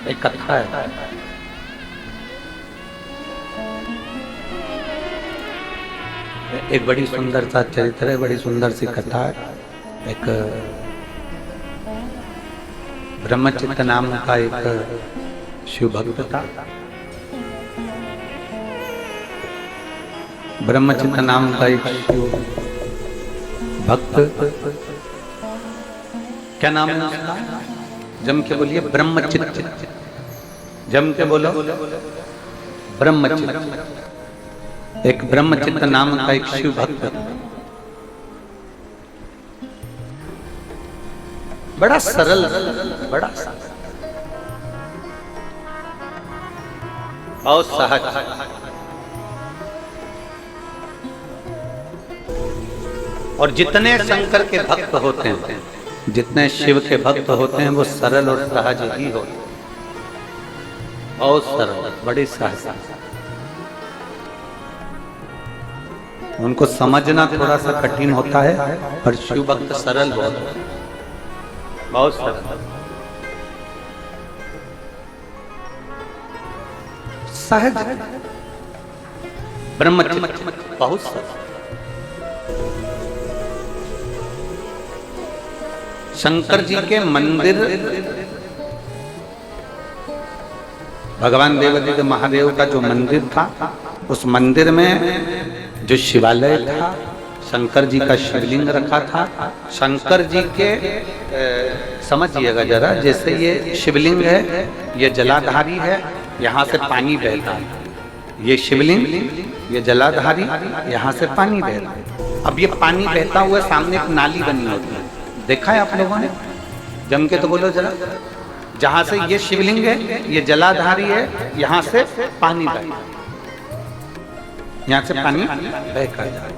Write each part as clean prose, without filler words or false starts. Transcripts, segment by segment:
एक कथा है। एक बड़ी सुंदर सा चरित्र है, बड़ी सुंदर सी कथा है। एक ब्रह्मचित्त नाम का एक शिव भक्त था। ब्रह्मचित्त नाम का एक शिव भक्त, क्या नाम है उसका? जम के बोलिए, ब्रह्मचित्त। जम के बोलो, ब्रह्मचित्त। एक ब्रह्मचित्त नाम का एक शिव भक्त, बड़ा सरल, बड़ा और सहज, और जितने शंकर के भक्त होते हैं, जितने शिव के भक्त होते हैं, वो सरल और सहज ही होते हैं। बहुत सरल, बड़ी सहज। उनको समझना थोड़ा सा कठिन होता है, पर शिव भक्त सरल बहुत सरल, सहज, ब्रह्मचित्त, बहुत सरल। शंकर जी के मंदिर, भगवान देवादिदेव महादेव का जो मंदिर था, उस मंदिर में जो शिवालय था, शंकर जी का शिवलिंग रखा था। शंकर जी के समझिएगा जरा, जैसे ये शिवलिंग है, ये जलाधारी है, यहाँ से पानी बहता है। ये शिवलिंग, ये जलाधारी, यहाँ से पानी बहता है। अब ये पानी बहता हुआ सामने एक नाली बनी होती है, देखा है आप लोगों ने? जम के तो बोलो जरा। जहां से ये शिवलिंग है, ये जलाधारी है, यहां से पानी बह, यहां से पानी बह कर जाए।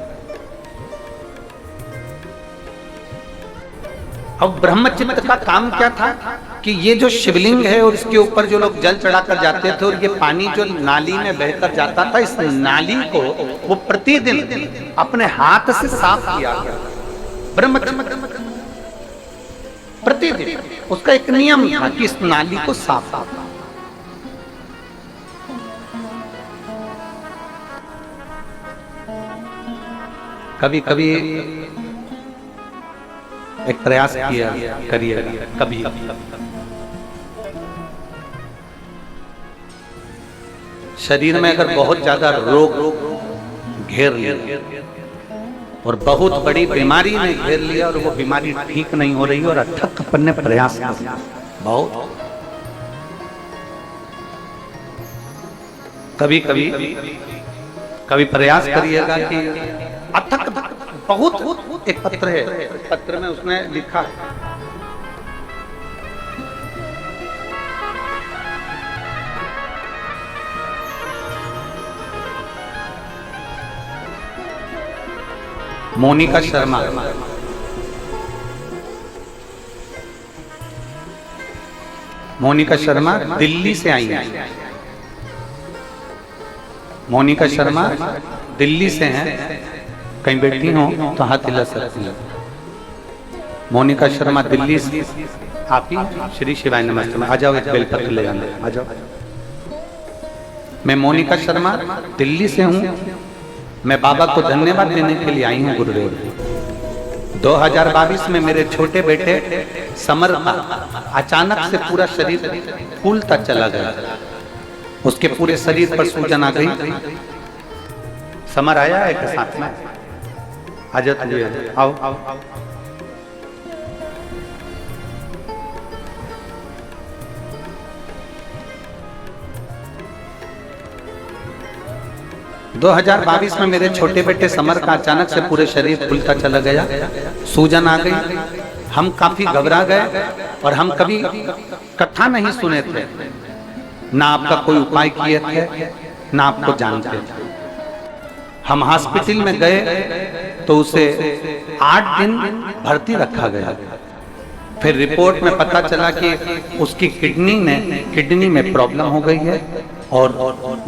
अब ब्रह्मचित्त का काम क्या था कि ये जो शिवलिंग है और इसके ऊपर जो लोग जल चढ़ाकर जाते थे, और ये पानी जो नाली में बहकर जाता था, इस नाली को वो प्रतिदिन अपने हाथ से साफ किया गया। ब्रह्मचित्त प्रतिदिन, उसका एक नियम था कि इस नाली को साफ करना। कभी कभी एक प्रयास किया करिए, कभी शरीर में अगर बहुत ज्यादा रोग घेर लिया और बहुत बड़ी बीमारी ने घेर लिया, और वो बीमारी ठीक नहीं हो रही, और अथक अपन ने प्रयास किया बहुत, कभी कभी प्रयास करिएगा कि अथक बहुत। एक पत्र है, पत्र में उसने लिखा है, मोनिका शर्मा, मोनिका शर्मा दिल्ली से आई है। मोनिका शर्मा दिल्ली से हैं, कहीं बैठी हो तो हाथ हिला सकती है। मोनिका शर्मा दिल्ली से। आप ही श्री शिवाय नमस्ते, आ जाओ, एक बेलपत्र ले आने, आ जाओ। मैं मोनिका शर्मा दिल्ली से हूँ। मैं बाबा को धन्यवाद देने के लिए आई हूँ गुरुदेव। 2022 में मेरे छोटे बेटे समर का अचानक से पूरा शरीर फूलता चला गया, उसके पूरे शरीर पर सूजन आ गई। समर आया है के साथ में? आ जाओ, आओ। 2022 में मेरे छोटे बेटे समर का अचानक से पूरे शरीर फूलता चला गया, सूजन आ गई। हम काफी घबरा गए, और हम कभी कथा नहीं सुने थे, ना आपका कोई उपाय किए थे, ना आपको जानते थे। हम हॉस्पिटल में गए तो उसे 8 दिन भर्ती रखा गया। फिर रिपोर्ट में पता चला कि उसकी किडनी में प्रॉब्लम हो गई है, और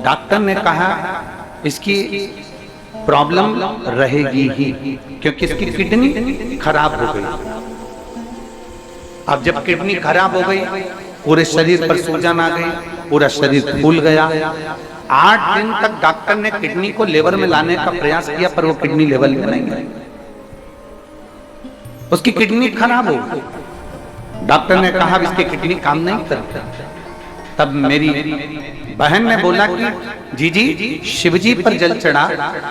डॉक्टर ने कहा इसकी प्रॉब्लम रहेगी ही, क्योंकि इसकी किडनी खराब हो गई। अब जब किडनी खराब हो गई पूरे शरीर पर सूजन आ गई, पूरा शरीर फूल गया। 8 दिन तक डॉक्टर ने किडनी को लेवर में लाने का प्रयास किया, पर वो किडनी लेवल में नहीं आई। उसकी किडनी खराब हो गई। डॉक्टर ने कहा इसकी किडनी काम नहीं करती। तब मेरी बहन ने बोला कि जी शिवजी पर जल चढ़ा,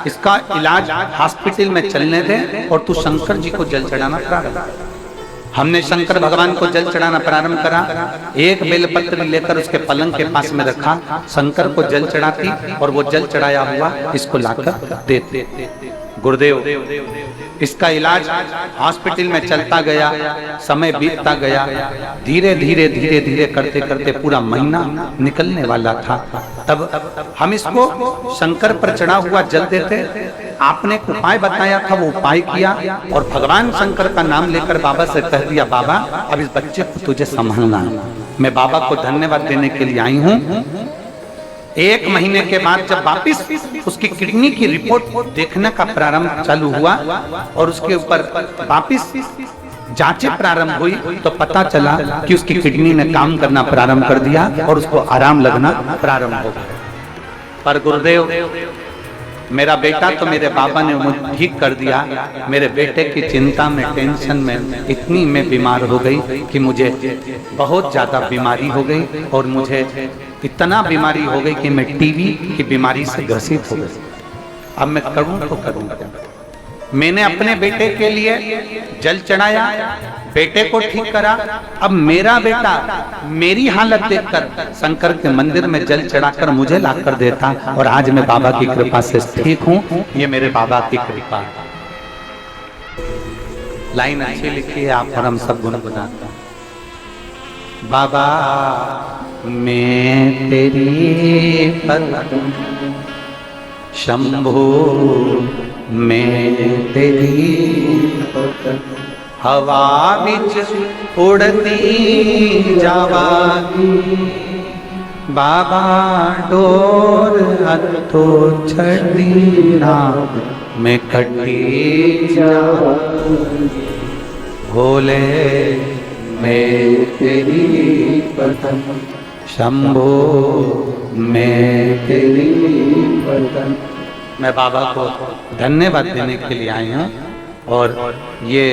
इसका इलाज हॉस्पिटल में चलने दे और तू शंकर जी को जल चढ़ाना प्रारंभ कर। हमने शंकर भगवान को जल चढ़ाना प्रारंभ करा। एक बेलपत्र लेकर उसके पलंग के पास में रखा, शंकर को जल चढ़ाती और वो जल चढ़ाया हुआ इसको लाकर देते। गुरुदेव, इसका इलाज हॉस्पिटल में चलता गया, समय बीतता गया। धीरे धीरे धीरे धीरे करते करते पूरा महीना निकलने वाला था। तब हम इसको शंकर पर चढ़ा हुआ जल देते। आपने एक उपाय बताया था, वो उपाय किया और भगवान शंकर का नाम लेकर बाबा से कह दिया, बाबा अब इस बच्चे को तुझे संभालना। मैं बाबा को धन्यवाद देने के लिए आई हूँ। 1 महीने के बाद जब वापिस उसकी किडनी की रिपोर्ट देखने का प्रारंभ चालू हुआ और उसके ऊपर वापिस जांचें प्रारंभ हुई, तो पता चला कि उसकी किडनी ने काम करना प्रारंभ कर दिया और उसको आराम लगना प्रारंभ हो गया। पर गुरुदेव, मेरा बेटा तो मेरे बाबा ने मुझे ठीक कर दिया। मेरे बेटे की चिंता में, टेंशन में इतनी मैं बीमार हो गई कि मुझे बहुत ज्यादा बीमारी हो गई और मुझे इतना बीमारी हो गई कि मैं टीबी की बीमारी से ग्रसित हो गई। अब मैं करूं तो करूं क्या? मैंने अपने बेटे के लिए जल चढ़ाया, बेटे को ठीक करा। अब मेरा बेटा मेरी हालत देखकर शंकर के मंदिर में जल चढ़ाकर मुझे ला कर देता और आज मैं बाबा की कृपा से ठीक हूं। ये मेरे बाबा की कृपा है। लाइन अच्छी लिखी है आप और हम सब गुनगुनाते हैं। बाबा मैं तेरी पद शंभो, मैं तेरी हवा बिच उड़ती जावागी। बाबा डोर हथो छड़ी ना मैं कटी जावागी। भोले मैं तेरी पतन शंभो, मैं तेरी पतन। मैं बाबा को धन्यवाद देने के लिए आए हैं। और ये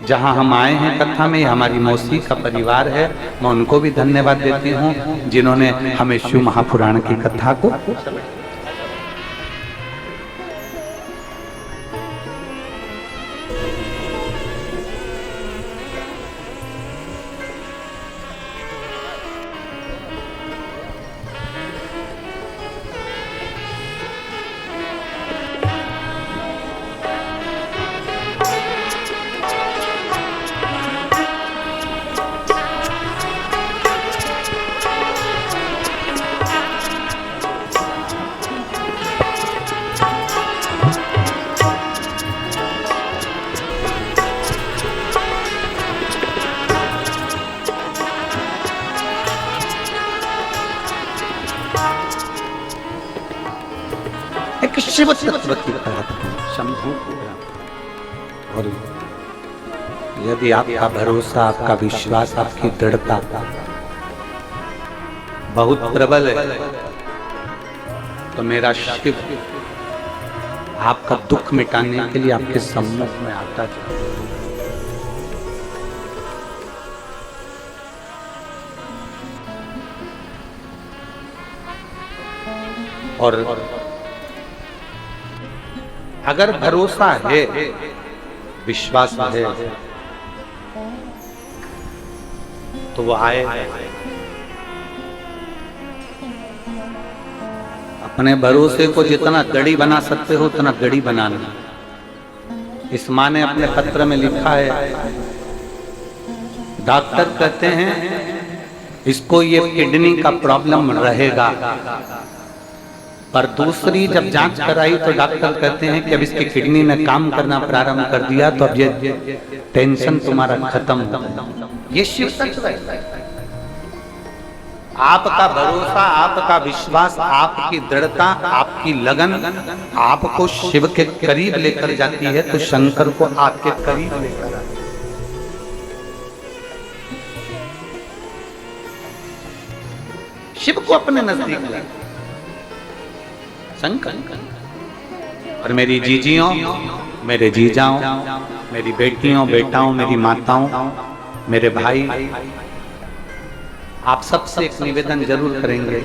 जहाँ हम आए हैं कथा में, हमारी मौसी का परिवार है। मैं उनको भी धन्यवाद देती हूँ जिन्होंने हमें शिव महापुराण की कथा को शिव तत्व की शंभु। और यदि आपका भरोसा, आपका विश्वास, आपकी दृढ़ता बहुत प्रबल है तो मेरा शिव आपका दुख मिटाने के लिए आपके सम्मुख में आता है। और अगर भरोसा है, विश्वास है तो वो आए। अपने भरोसे को जितना गड़ी बना सकते हो उतना गड़ी बनाना। इस माँ ने अपने पत्र में लिखा है, डॉक्टर कहते हैं इसको ये किडनी का प्रॉब्लम रहेगा, पर दूसरी जब जांच कराई तो डॉक्टर कहते हैं कि अब इसकी किडनी ने काम करना प्रारंभ कर दिया, तो अब ये टेंशन तुम्हारा खत्म हो। ये शिव तत्व है। आपका भरोसा, आपका विश्वास, आपकी दृढ़ता, आपकी लगन आपको शिव के करीब लेकर जाती है, तो शंकर को आपके करीब लेकर आती है। शिव को अपने नजदीक लाए, शंकर। और मेरी जीजियों, मेरे जीजाओं, मेरी बेटियों, बेटाओं, मेरी माताओं, मेरे भाई, आप सबसे एक निवेदन जरूर करेंगे,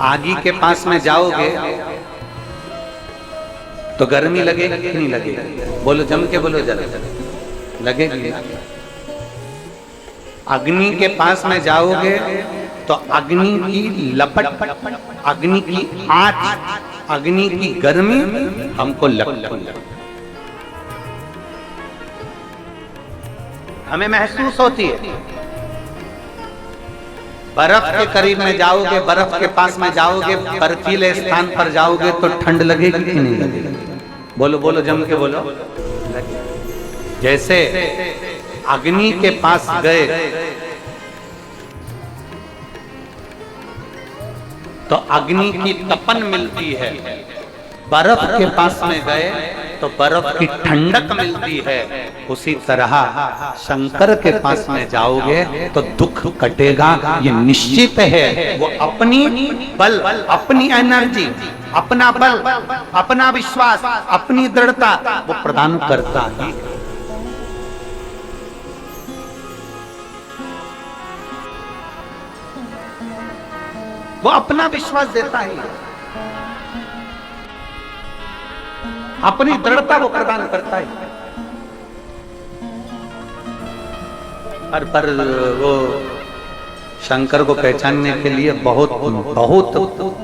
आगी के पास में जाओगे तो गर्मी लगेगी कि नहीं लगेगी? बोलो, जम के बोलो, जरा लगेगी। अग्नि के पास में जाओगे तो अग्नि की लपट, अग्नि की आंच, अग्नि की गर्मी हमको लगती है, हमें महसूस होती है। बर्फ के करीब में जाओगे, बर्फ के पास में जाओगे, बर्फीले स्थान पर जाओगे तो ठंड लगेगी कि नहीं लगेगी? बोलो बोलो, जम के बोलो। जैसे अग्नि के पास गए तो अग्नि की तपन मिलती है, बर्फ के पास में गए तो बर्फ की ठंडक मिलती है। उसी तरह शंकर के पास में जाओगे तो दुख कटेगा, ये निश्चित है। वो अपनी बल, अपनी एनर्जी, अपना बल, अपना विश्वास, अपनी दृढ़ता वो प्रदान करता है। वो अपना विश्वास देता है, अपनी दृढ़ता वो प्रदान करता है। पर वो शंकर को पहचानने के लिए बहुत बहुत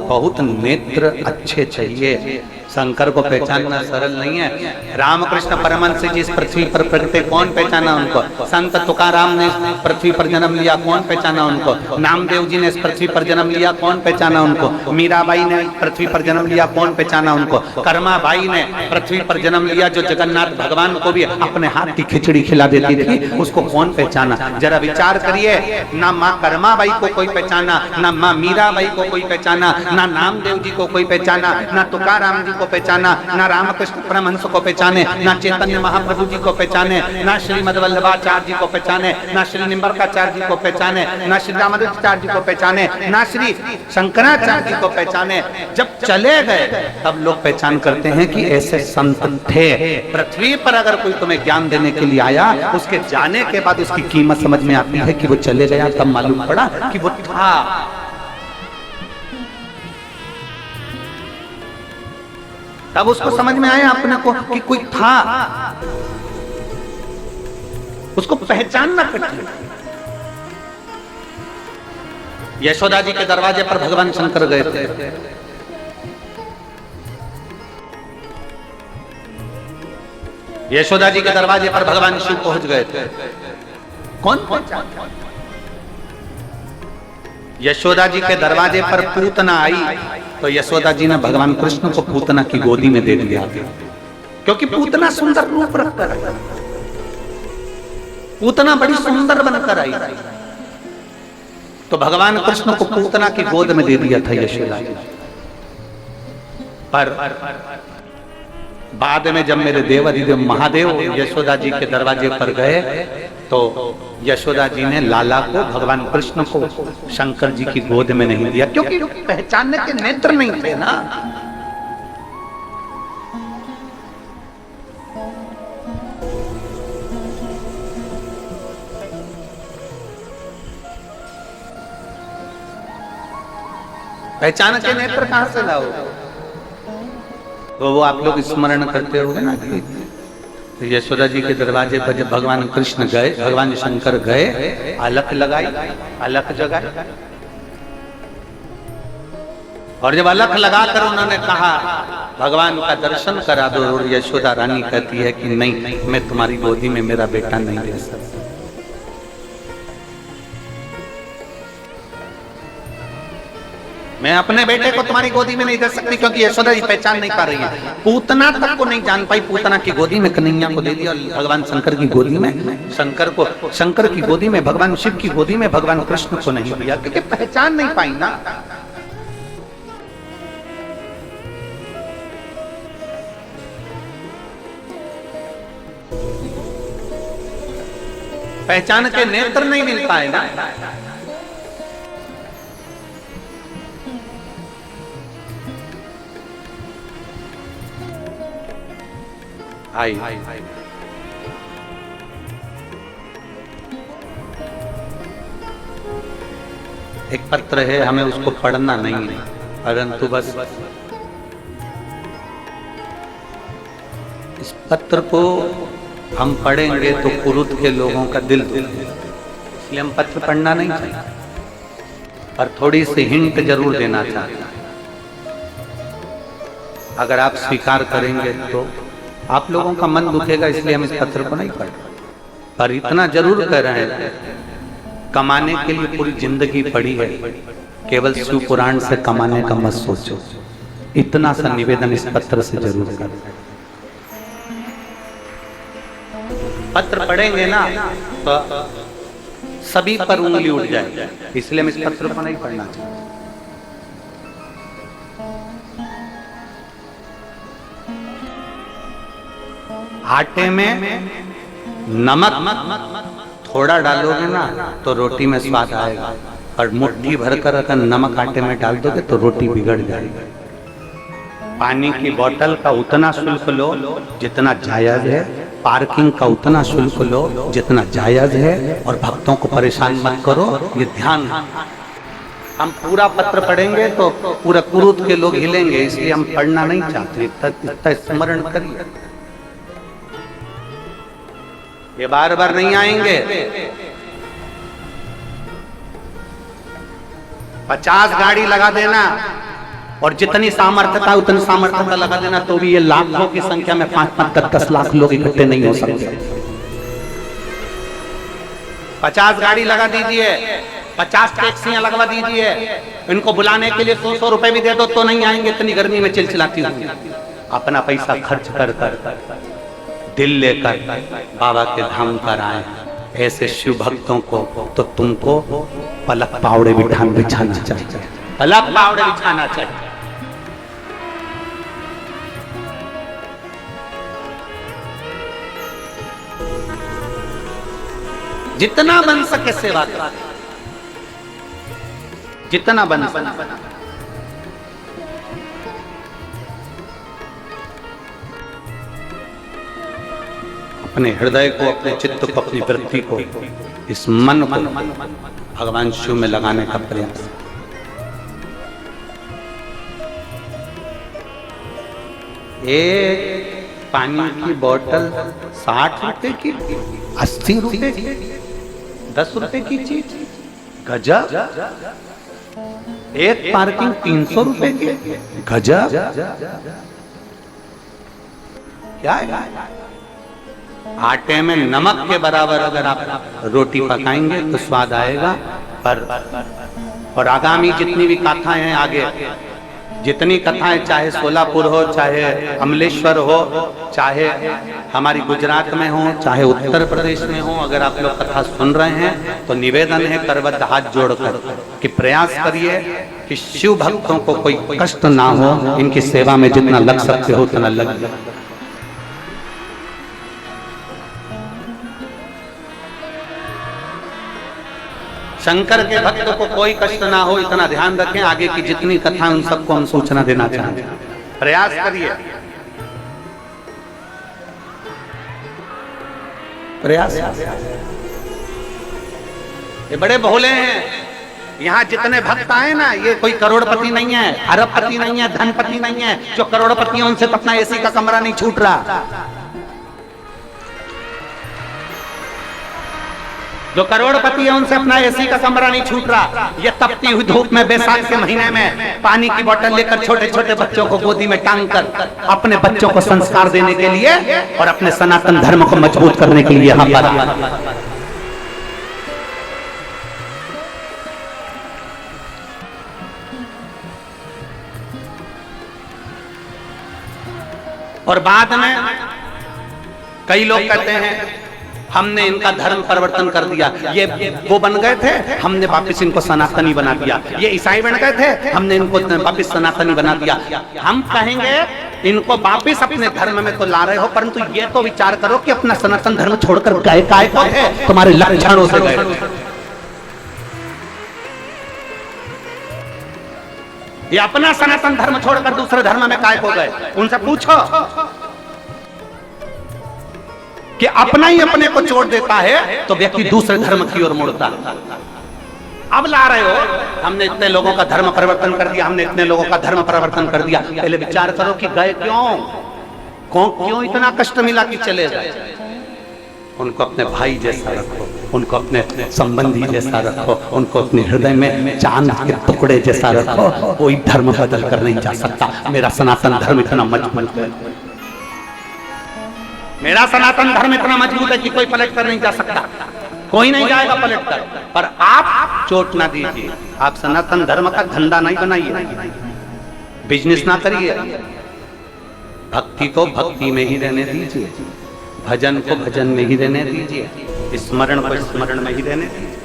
बहुत नेत्र अच्छे चाहिए। शंकर को पहचानना सरल नहीं है। रामकृष्ण परमहंस जी इस पृथ्वी पर प्रगटे, कौन पहचाना उनको? संत तुकाराम ने पृथ्वी पर जन्म लिया, कौन पहचाना उनको? नामदेव जी ने इस पृथ्वी पर जन्म लिया, कौन पहचाना उनको? मीराबाई ने पृथ्वी पर जन्म लिया, कौन पहचाना उनको? कर्माबाई ने पृथ्वी पर जन्म लिया, जो जगन्नाथ भगवान को भी अपने हाथ की खिचड़ी खिला देती थी, उसको कौन पहचाना? जरा विचार करिए। ना माँ कर्माबाई को कोई पहचाना, ना माँ मीराबाई को कोई पहचाना, ना नामदेव जी को कोई पहचाना, ना तुकाराम जी को पहचाना, ना रामकृष्ण परमहंस को पहचाने, ना चैतन्य महाप्रभु जी को पहचाने, ना श्रीमद वल्लभाचार्य जी को पहचाने, ना श्री निम्बरकाचार्य जी को पहचाने, ना श्री रामानुजाचार्य जी को पहचाने, ना श्री शंकराचार्य जी को पहचाने। जब चले गए तब लोग पहचान करते हैं कि ऐसे संत थे। पृथ्वी पर अगर कोई तुम्हें ज्ञान देने के लिए आया, उसके जाने के बाद उसकी कीमत समझ में आती है कि वो चले गया, तब मालूम पड़ा कि वो था। तब उसको समझ में आया अपने को कि कोई था, उसको पहचानना कठिन। यशोदा जी के दरवाजे पर भगवान शंकर गए थे। यशोदा जी के दरवाजे पर भगवान शिव पहुंच गए थे। कौन पहुंचा? यशोदा जी के दरवाजे पर पूतना आई तो यशोदा जी ने भगवान कृष्ण को पूतना की गोदी में दे दिया, क्योंकि पूतना सुंदर रूप रखकर आई, पूतना बड़ी सुंदर बनकर आई, तो भगवान कृष्ण को पूतना की गोद में दे दिया था यशोदा जी। पर बाद में जब मेरे देवाधिदेव महादेव यशोदा जी के दरवाजे पर गए तो यशोदा जी ने लाला को, भगवान कृष्ण को शंकर जी की गोद में नहीं दिया, क्योंकि पहचानने के नेत्र नहीं थे ना। पहचान के नेत्र कहां से लाओ? तो वो आप लोग स्मरण करते होंगे ना कि तो यशोदा जी के दरवाजे पर जब भगवान कृष्ण गए, भगवान शंकर गए, अलख लगाई, अलख जगाई, और जब अलख लगाकर उन्होंने कहा भगवान का दर्शन करा दो, और यशोदा रानी कहती है कि नहीं, मैं तुम्हारी गोदी में मेरा बेटा नहीं दे सकता। मैं अपने बेटे को तुम्हारी गोदी में नहीं दे सकती, क्योंकि यशोदा जी पहचान नहीं पा रही है। पूतना तक को नहीं जान पाई, पूतना की गोदी में कन्हैया को दे दिया, और भगवान शंकर की गोदी में शंकर की गोदी में, भगवान शिव की गोदी में भगवान कृष्ण को नहीं दिया, क्योंकि पहचान नहीं पाई ना। पहचान के नेत्र नहीं मिल पाए ना। आई। एक पत्र है, हमें उसको पढ़ना नहीं है, परंतु बस इस पत्र को हम पढ़ेंगे तो कुरुत के लोगों का दिल दुखेगा, इसलिए हम पत्र पढ़ना नहीं चाहिए, पर थोड़ी सी हिंट जरूर देना चाहते हैं। अगर आप स्वीकार करेंगे तो आप लोगों का मन दुखेगा, इसलिए हम इस पत्र को नहीं पढ़ रहे, पर इतना जरूर कह रहे हैं, कमाने के लिए पूरी जिंदगी पड़ी है, केवल शिव पुराण से कमाने का मत सोचो। इतना सा निवेदन इस पत्र से जरूर कर। पत्र पढ़ेंगे ना तो सभी पर उंगली उठ जाएगी, इसलिए हम इस पत्र को नहीं पढ़ना चाहिए। आटे में नमक थोड़ा डालोगे ना तो रोटी में स्वाद आएगा, और मुट्ठी भरकर अगर नमक आटे में डाल दोगे तो रोटी बिगड़ जाएगी। पानी की बोतल का उतना शुल्क लो जितना जायज है, पार्किंग का उतना शुल्क लो जितना जायज है, और भक्तों को परेशान मत करो, ये ध्यान। हम पूरा पत्र पढ़ेंगे तो पूरा कुरुत के लोग हिलेंगे, इसलिए हम पढ़ना नहीं चाहते। इतना स्मरण करिए, ये बार बार नहीं आएंगे। 50 गाड़ी लगा देना और जितनी सामर्थ्यता उतनी सामर्थ्यता लगा देना, तो भी ये लाखों की संख्या में 5-5, 10 लाख लोग इकट्ठे नहीं हो सकते। 50 गाड़ी लगा दीजिए, 50 टैक्सियां लगवा दीजिए, इनको बुलाने के लिए 100 रुपए भी दे दो तो नहीं आएंगे, इतनी गर्मी में चिलचिलाती हुई। अपना पैसा खर्च कर दिल लेकर बाबा के धाम पर आए ऐसे शिव भक्तों को तो तुमको पलक पावड़े बिछाना चाहिए, पलक पावड़े बिछाना चाहिए। जितना बन सके सेवा करो, जितना बन सके। अपने हृदय को, अपने चित्त को, अपनी वृत्ति को, इस मन को भगवान शिव में लगाने का प्रयास। एक पानी की बोतल 60 रुपए की, 80 रुपए की, 10 रुपए की चीज, गजब। एक पार्किंग 300 रुपए की, गजब। क्या है? आटे में नमक के बराबर अगर आप रोटी पकाएंगे तो स्वाद आएगा। पर और आगामी जितनी भी कथाएं हैं, आगे जितनी कथाएं, चाहे सोलापुर हो, चाहे अमलेश्वर हो, चाहे हमारी गुजरात में हो, चाहे उत्तर प्रदेश में हो, अगर आप लोग कथा सुन रहे हैं तो निवेदन है करबद्ध हाथ जोड़कर कि प्रयास करिए कि शिव भक्तों को कोई कष्ट ना हो, इनकी सेवा में जितना लग सकते हो उतना लग। शंकर के भक्तों को कोई कष्ट ना हो, इतना ध्यान रखें। आगे की जितनी कथा उन सबको हम सूचना देना चाहते हैं, प्रयास करिए, प्रयास। ये बड़े भोले हैं, यहाँ जितने भक्त आए ना, ये कोई करोड़पति नहीं है, अरबपति नहीं है, धनपति नहीं है। जो करोड़पति है उनसे तो अपना एसी का कमरा नहीं छूट रहा। जो करोड़पति है उनसे अपना एसी का कमरा नहीं छूट रहा। ये तपती हुई धूप में बैसाख के महीने में पानी की बोतल लेकर छोटे छोटे बच्चों को गोदी में टांग कर अपने बच्चों को संस्कार देने के लिए और अपने सनातन धर्म को मजबूत करने के लिए यहाँ पर। और बाद में कई लोग कहते हैं हमने इनका धर्म परिवर्तन कर दिया, ये वो बन गए थे, हमने वापस इनको सनातनी बना दिया। ये ईसाई बन गए थे, हमने इनको वापस सनातनी बना दिया। हम कहेंगे इनको वापस अपने धर्म में तो ला रहे हो, परंतु ये तो विचार करो कि अपना सनातन धर्म छोड़कर गए काय को थे, तुम्हारे लक्षणों से गए। ये अपना सनातन धर्म छोड़कर दूसरे धर्म में काय को गए, उनसे पूछो। कि अपना ही अपने को छोड़ देता है तो व्यक्ति दूसरे धर्म की ओर मुड़ता है। अब ला रहे हो, हमने इतने लोगों का धर्म परिवर्तन कर दिया, हमने इतने लोगों का धर्म परिवर्तन कर दिया। पहले विचार करो कि गए क्यों इतना कष्ट मिला कि चले गए। उनको अपने भाई जैसा रखो, उनको अपने संबंधी जैसा रखो, उनको अपने हृदय में चांद के टुकड़े जैसा रखो। कोई धर्म बदल कर नहीं जा सकता। मेरा सनातन धर्म इतना मजबूत है, मेरा सनातन धर्म इतना मजबूत है कि कोई पलट कर नहीं जा सकता, कोई नहीं जाएगा पलट कर। पर आप चोट ना दीजिए, आप सनातन धर्म का धंधा नहीं बनाइए, बिजनेस ना करिए। भक्ति को भक्ति में ही रहने दीजिए, भजन को भजन में ही रहने दीजिए, स्मरण को स्मरण में ही रहने दीजिए।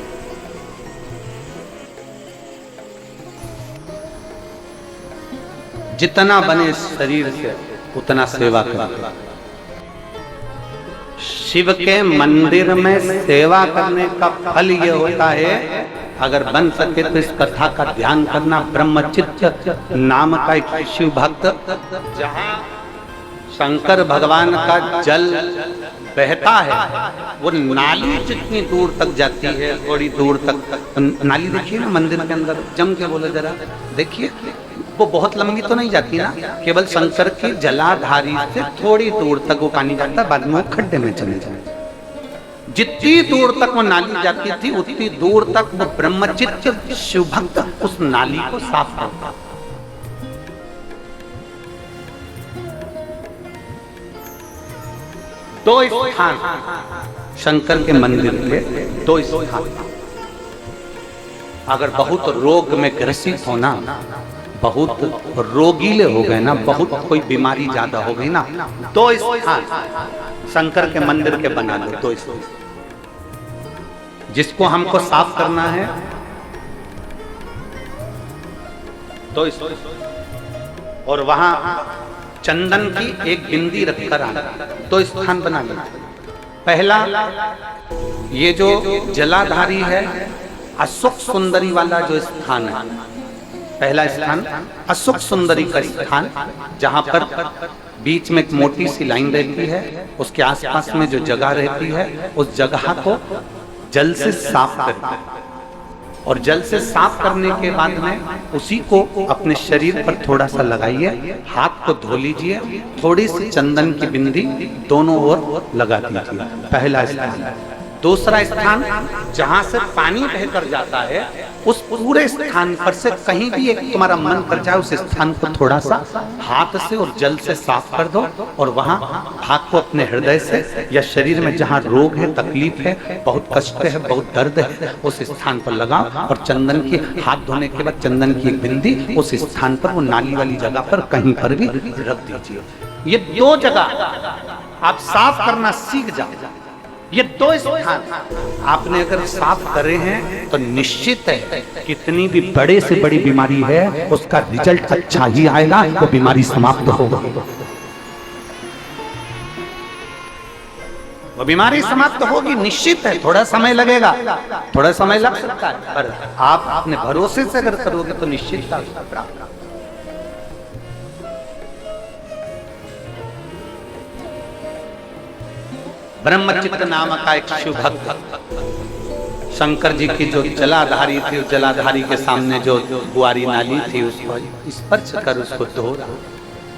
जितना बने शरीर से उतना सेवा करें। शिव के मंदिर में सेवा करने का फल ये होता है, अगर बन सके तो इस कथा का ध्यान करना। ब्रह्मचित्त नाम का एक शिव भक्त, जहाँ शंकर भगवान का जल बहता है, वो नाली जितनी दूर तक जाती है, थोड़ी दूर तक नाली देखिए ना मंदिर के अंदर, जम के बोले जरा देखिए, वो बहुत लंबी तो नहीं जाती ना, केवल शंकर की जलाधारी से थोड़ी दूर तक वो पानी जाता है, बाद में वो खड्डे में चले जाते। जितनी दूर तक वो नाली जाती थी उतनी दूर तक वो ब्रह्मचित्त शिव भक्त उस नाली को साफ करता। दो स्थान शंकर के मंदिर के, दो स्थान। अगर बहुत रोग में ग्रसित होना, बहुत रोगीले हो गए ना, बहुत कोई बीमारी ज्यादा हो गई ना, दो स्थान शंकर के मंदिर के बना लो। दो स्थान जिसको हमको साफ करना है, दो स्थान, और वहां चंदन की एक बिंदी रखकर आना, तो स्थान बना लेना। पहला ये जो जलाधारी है, अशोक सुंदरी वाला जो स्थान है, पहला स्थान अशोक सुंदरी का स्थान, जहां पर बीच में एक मोटी सी लाइन रहती है, उसके आसपास में जो जगह रहती है, उस जगह को जल से साफ करना, और जल से साफ करने के बाद में उसी को अपने शरीर पर थोड़ा सा लगाइए, हाथ को धो लीजिए, थोड़ी सी चंदन की बिंदी दोनों ओर लगा दीजिए। पहला स्थान। दूसरा स्थान जहां से पानी बहकर जाता है, उस पूरे स्थान पर से कहीं भी एक तुम्हारा मन कर जाए, उस स्थान को थोड़ा सा हाथ से और जल से साफ कर दो, और वहां हाथ को अपने हृदय से या शरीर में जहां रोग है, तकलीफ है, बहुत कष्ट है, बहुत दर्द है, उस स्थान पर लगाओ, और चंदन की हाथ धोने के बाद चंदन की एक बिंदी उस स्थान पर, वो नाली वाली जगह पर कहीं पर भी रख दीजिए। ये दो जगह आप साफ करना सीख जाओ। ये दो स्थान आपने अगर साफ करे हैं तो निश्चित है कितनी भी बड़े से बड़ी बीमारी है, उसका रिजल्ट अच्छा ही आएगा, वो बीमारी समाप्त होगा। वो बीमारी समाप्त होगी, निश्चित है। थोड़ा समय लगेगा, थोड़ा समय लग सकता है, पर आप अपने भरोसे से अगर करोगे तो निश्चित प्राप्त। ब्रह्मचित्त नाम का एक शिव भक्त, शंकर जी की जो जलाधारी थी, उस जलाधारी के सामने जो गुआरी नाली थी, उसको स्पर्श कर उसको धो रहा।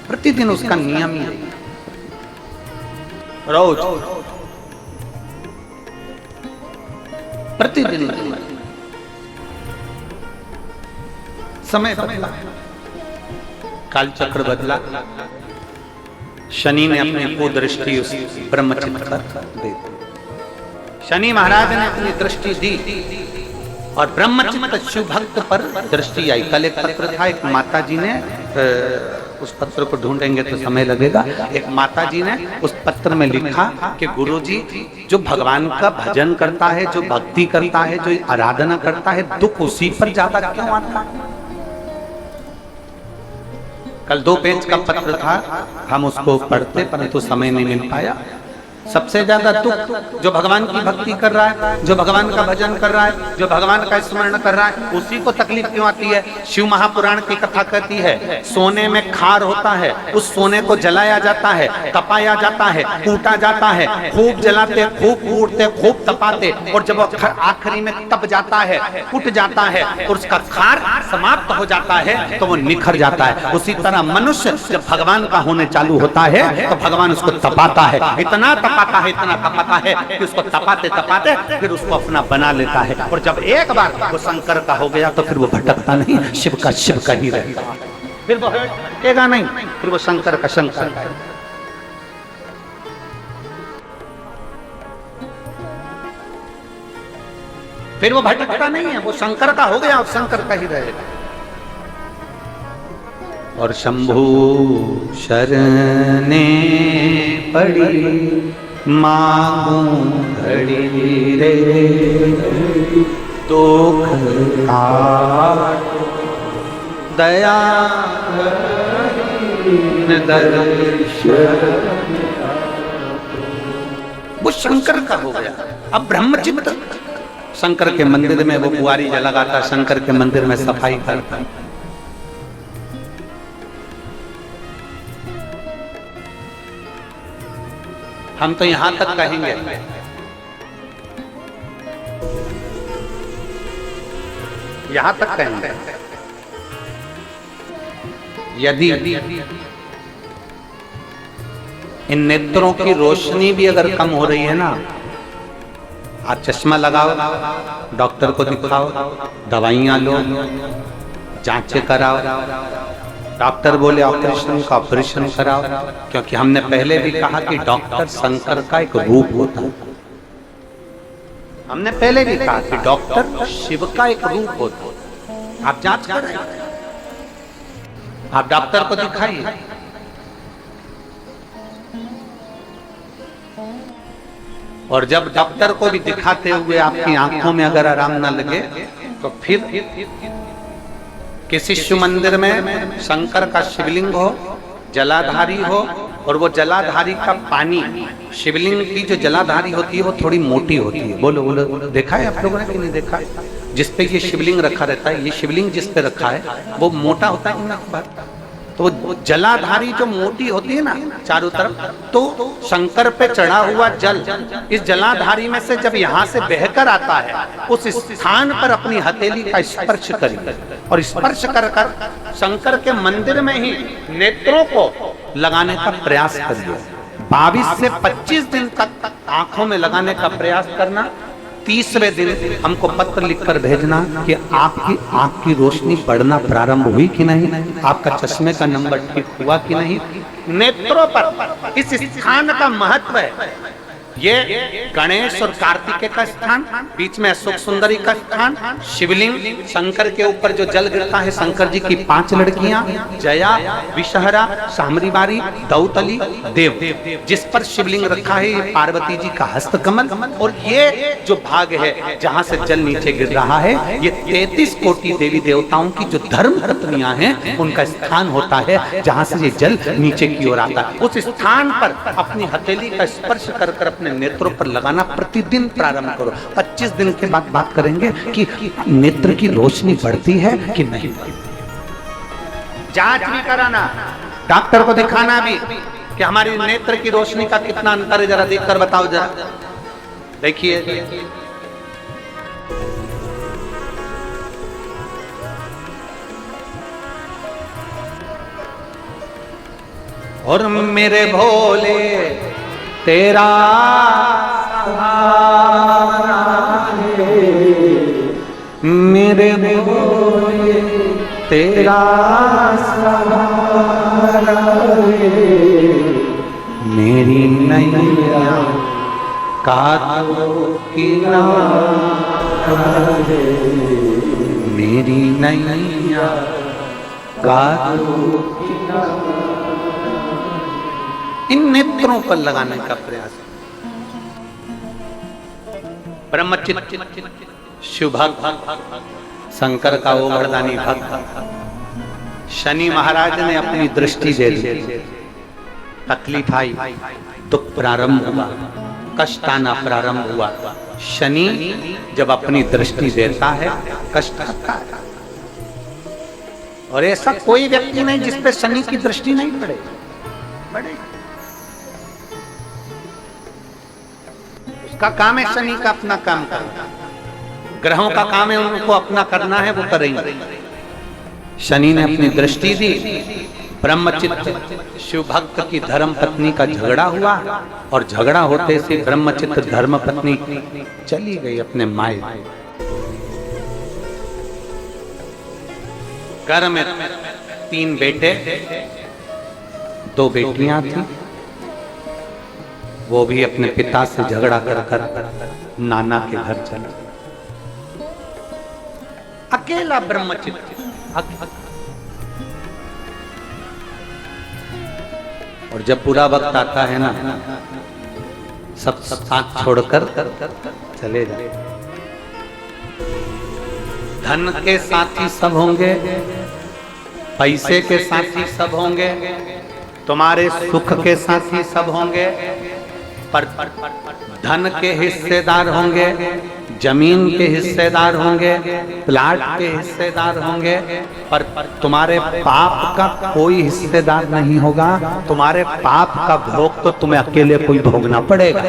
प्रतिदिन उसका नियम ही है, रोज प्रतिदिन। समय बदला, कालचक्र बदला, शनि ने अपनी कुदृष्टि उस ब्रह्मचित्त पर दे दी। शनि महाराज ने अपनी दृष्टि दी और ब्रह्मचित्त शिव भक्त पर दृष्टि आई। कल एक पत्र था, एक माता जी ने, उस पत्र को ढूंढेंगे तो समय लगेगा, एक माता जी ने उस पत्र में लिखा कि गुरुजी, जो भगवान का भजन करता है, जो भक्ति करता है, जो आराधना करता है, दुख उसी पर ज्यादा क्यों आता है? कल 2 पेज का पत्र था, हम उसको पढ़ते परंतु समय नहीं मिल पाया। सबसे ज्यादा दुख जो भगवान की भक्ति कर रहा है, जो भगवान का भजन कर रहा है, जो भगवान का स्मरण कर रहा है, उसी को तकलीफ क्यों आती है? शिव महापुराण की कथा कहती है सोने में खार होता है, उस सोने को जलाया जाता है, तपाया जाता है, कूटा जाता है, खूब जलाते, खूब कूटते, खूब तपाते, और जब आखिरी में तप जाता है, कुट जाता है और उसका खार समाप्त हो जाता है तो वो निखर जाता है। उसी तरह मनुष्य जब भगवान का होने चालू होता है तो भगवान उसको तपाता है, इतना तपाता है, इतना तपाता है कि उसको तपाते तपाते फिर उसको अपना बना लेता है। और जब एक बार वो शंकर का हो गया तो फिर वो भटकता नहीं, शिव का ही रहता है, फिर वो भटकेगा नहीं, फिर वो शंकर का शंकर है। फिर वो भटकता नहीं है, वो शंकर का हो गया और शंकर का ही रहेगा। और शंभु शरणे पड़ी मांगू घड़ी रे दुख दया वो शंकर का हो गया। अब ब्रह्मचित्त शंकर के मंदिर में वो बुआरी लगाता, शंकर के मंदिर में सफाई करता। हम तो यहां तक कहेंगे, यहां तक कहेंगे यदि इन नेत्रों की रोशनी भी अगर कम हो रही है ना, आप चश्मा लगाओ, डॉक्टर को दिखाओ, दवाइयां लो, जांचें कराओ, डॉक्टर बोले ऑपरेशन का ऑपरेशन कराओ, क्योंकि हमने पहले भी कहा कि डॉक्टर शंकर का एक रूप होता है। हमने पहले भी कहा कि डॉक्टर शिव का एक रूप होता है। आप जांच करें, आप डॉक्टर को दिखाइए, और जब डॉक्टर को भी दिखाते हुए आपकी आंखों में अगर आराम न लगे तो फिर किसी शिव मंदिर में शंकर का शिवलिंग हो, जलाधारी हो, और वो जलाधारी का पानी, शिवलिंग की जो जलाधारी होती है वो थोड़ी मोटी होती है। बोलो बोलो, देखा है आप लोगों ने कि नहीं देखा? जिसपे ये शिवलिंग रखा रहता है, ये शिवलिंग जिस पे रखा है वो मोटा होता है ना, तो जलाधारी जो मोटी होती है ना चारों तरफ, तो शंकर पे चढ़ा हुआ जल इस जलाधारी में से जब यहाँ से बहकर आता है, उस स्थान पर अपनी हथेली का स्पर्श करिए, और स्पर्श कर कर शंकर के मंदिर में ही नेत्रों को लगाने का प्रयास करिए। 22 से 25 दिन तक आंखों में लगाने का प्रयास करना। 30वें दिन हमको पत्र लिखकर भेजना कि आपकी आंख की रोशनी बढ़ना प्रारंभ हुई कि नहीं, आपका चश्मे का नंबर ठीक हुआ कि नहीं। नेत्रों पर इस स्थान का महत्व है। ये गणेश और कार्तिकेय का स्थान, बीच में अशोक सुंदरी का स्थान, शिवलिंग, शंकर के ऊपर जो जल गिरता है, शंकर जी की 5 लड़कियां, जया, विषहरा, सामरीबारी, दौतली, देव, जिस पर शिवलिंग रखा है ये पार्वती जी का हस्तकमल। और ये जो भाग है जहां से जल नीचे गिर रहा है, ये 33 कोटि देवी देवताओं की जो धर्म पत्नियां हैं उनका स्थान होता है, जहां से ये जल नीचे की ओर आता है। उस स्थान पर अपनी हथेली का स्पर्श कर कर अपने नेत्रों पर लगाना प्रतिदिन प्रारंभ करो। 25 दिन के बाद बात करेंगे कि नेत्र की रोशनी बढ़ती है कि नहीं। जांच भी कराना, डॉक्टर को दिखाना भी कि हमारी नेत्र की रोशनी का कितना अंतर है, जरा देखकर बताओ। जरा देखिए, और मेरे भोले तेरा सहारा है, मेरे भोले तेरा सहारा है, मेरी नैया का तो किनारा है, मेरी नैया का तो किनारा। इन नेत्रों पर लगाने का प्रयास। ब्रह्मचित्त शिव भक्त, शंकर का वो वरदानी भक्त, शनि महाराज ने अपनी दृष्टि दे दी, तकलीफ आई, दुख प्रारंभ हुआ, कष्ट आना प्रारंभ हुआ। शनि जब अपनी दृष्टि देता है कष्ट आता है। और ऐसा कोई व्यक्ति नहीं जिस पे शनि की दृष्टि नहीं पड़े। उसका काम है शनि का अपना काम करना, ग्रहों का काम है उनको अपना करना है, वो करेंगे। शनि ने अपनी दृष्टि दी, ब्रह्मचित्त शिव भक्त की धर्म पत्नी का झगड़ा हुआ और झगड़ा होते से ब्रह्मचित्त धर्म पत्नी चली गई अपने माय। घर में 3 बेटे 2 बेटियां थी। वो भी अपने पिता से झगड़ा कर नाना के घर चले। अकेला ब्रह्मचित्त। और जब पूरा वक्त आता है ना, सब साथ छोड़कर चले जाए। धन के साथी सब होंगे, पैसे के साथी सब होंगे, तुम्हारे सुख के साथी सब होंगे, पर धन के हिस्सेदार होंगे, जमीन के हिस्सेदार होंगे, प्लाट के हिस्सेदार होंगे, पर तुम्हारे पाप का कोई हिस्सेदार नहीं होगा। तुम्हारे पाप का भोग तो तुम्हें अकेले को ही भोगना पड़ेगा।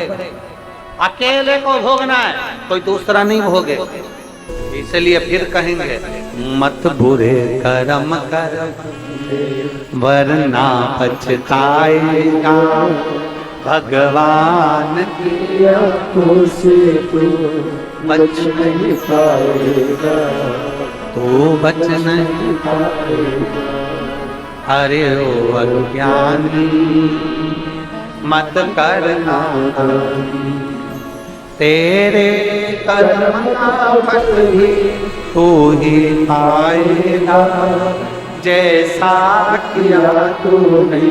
अकेले को भोगना है, कोई दूसरा नहीं भोगे। इसलिए फिर कहेंगे, मत बुरे कर्म कर वरना पछताएगा, भगवान की आंखों से तू बच नहीं पाएगा, तू बच नहीं पाएगा। अरे ओ अज्ञानी मत करना, तेरे कर्म का फल भी तू ही पाएगा, जैसा किया तूने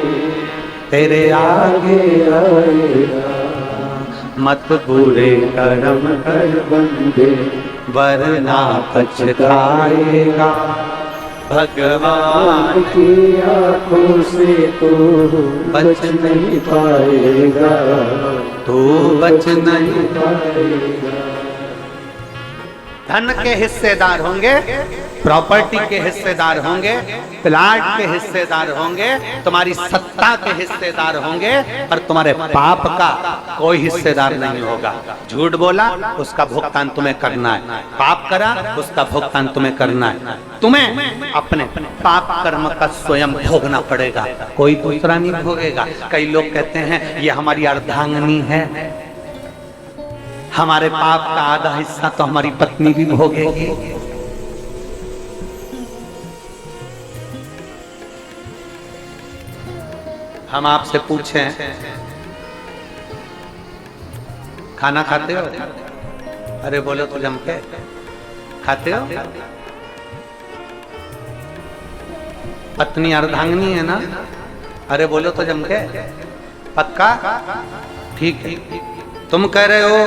तेरे आगे आएगा। मत बुरे कर्म कर बंदे वरना पछताएगा, भगवान की आंखों से तो बच नहीं पाएगा, तो बच नहीं पाएगा। धन के हिस्सेदार होंगे, प्रॉपर्टी के हिस्सेदार होंगे, प्लाट के हिस्सेदार होंगे, तुम्हारी सत्ता के हिस्सेदार होंगे, पर तुम्हारे पाप का कोई हिस्सेदार नहीं होगा। झूठ बोला उसका भुगतान तुम्हें करना है, पाप करा उसका भुगतान तुम्हें करना है। तुम्हें अपने पाप कर्म का स्वयं भोगना पड़ेगा, कोई दूसरा नहीं भोगेगा। कई लोग कहते हैं ये हमारी अर्धांगिनी है, हमारे पाप का आधा हिस्सा तो हमारी पत्नी भी भोगेगी। हम आपसे पूछें, खाना खाते हो? अरे बोलो तो जम के खाते हो? पत्नी अर्धांगिनी है ना? अरे बोलो तो जम के, पक्का? ठीक है। तुम कह रहे हो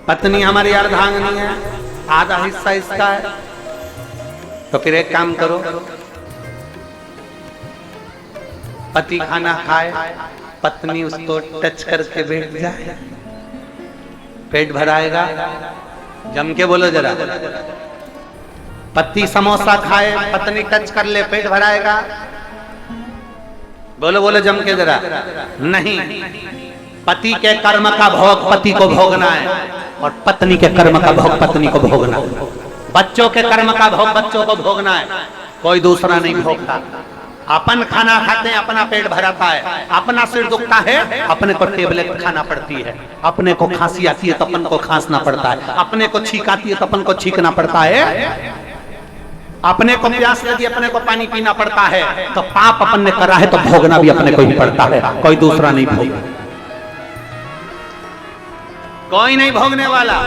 पत्नी हमारी अर्धांगिनी है, आधा हिस्सा इसका है, तो फिर एक काम करो, पति खाना खाए, पत्नी उसको टच करके बैठ जाए, पेट भराएगा। जम के बोलो जरा। पति समोसा खाए, पत्नी टच कर ले, पेट भराएगा। बोलो बोलो जम के जरा। नहीं, पति के कर्म का भोग पति को भोगना है और पत्नी के कर्म का भोग पत्नी को भोगना है। बच्चों के कर्म का भोग बच्चों को भोगना है, कोई दूसरा नहीं भोगता। अपन खाना खाते हैं, अपना पेट भराता है, अपना सिर दुखता है, अपने को टेबलेट खाना पड़ती है, अपने को खांसी आती है तो अपन को खांसना पड़ता है, अपने को छींक आती है तो अपन को छींकना पड़ता है, अपने को प्यास लगी अपने को पानी पीना पड़ता है। तो पाप अपन ने करा है तो भोगना भी अपने को ही पड़ता है, कोई दूसरा नहीं भोग, कोई नहीं भोगने वाला,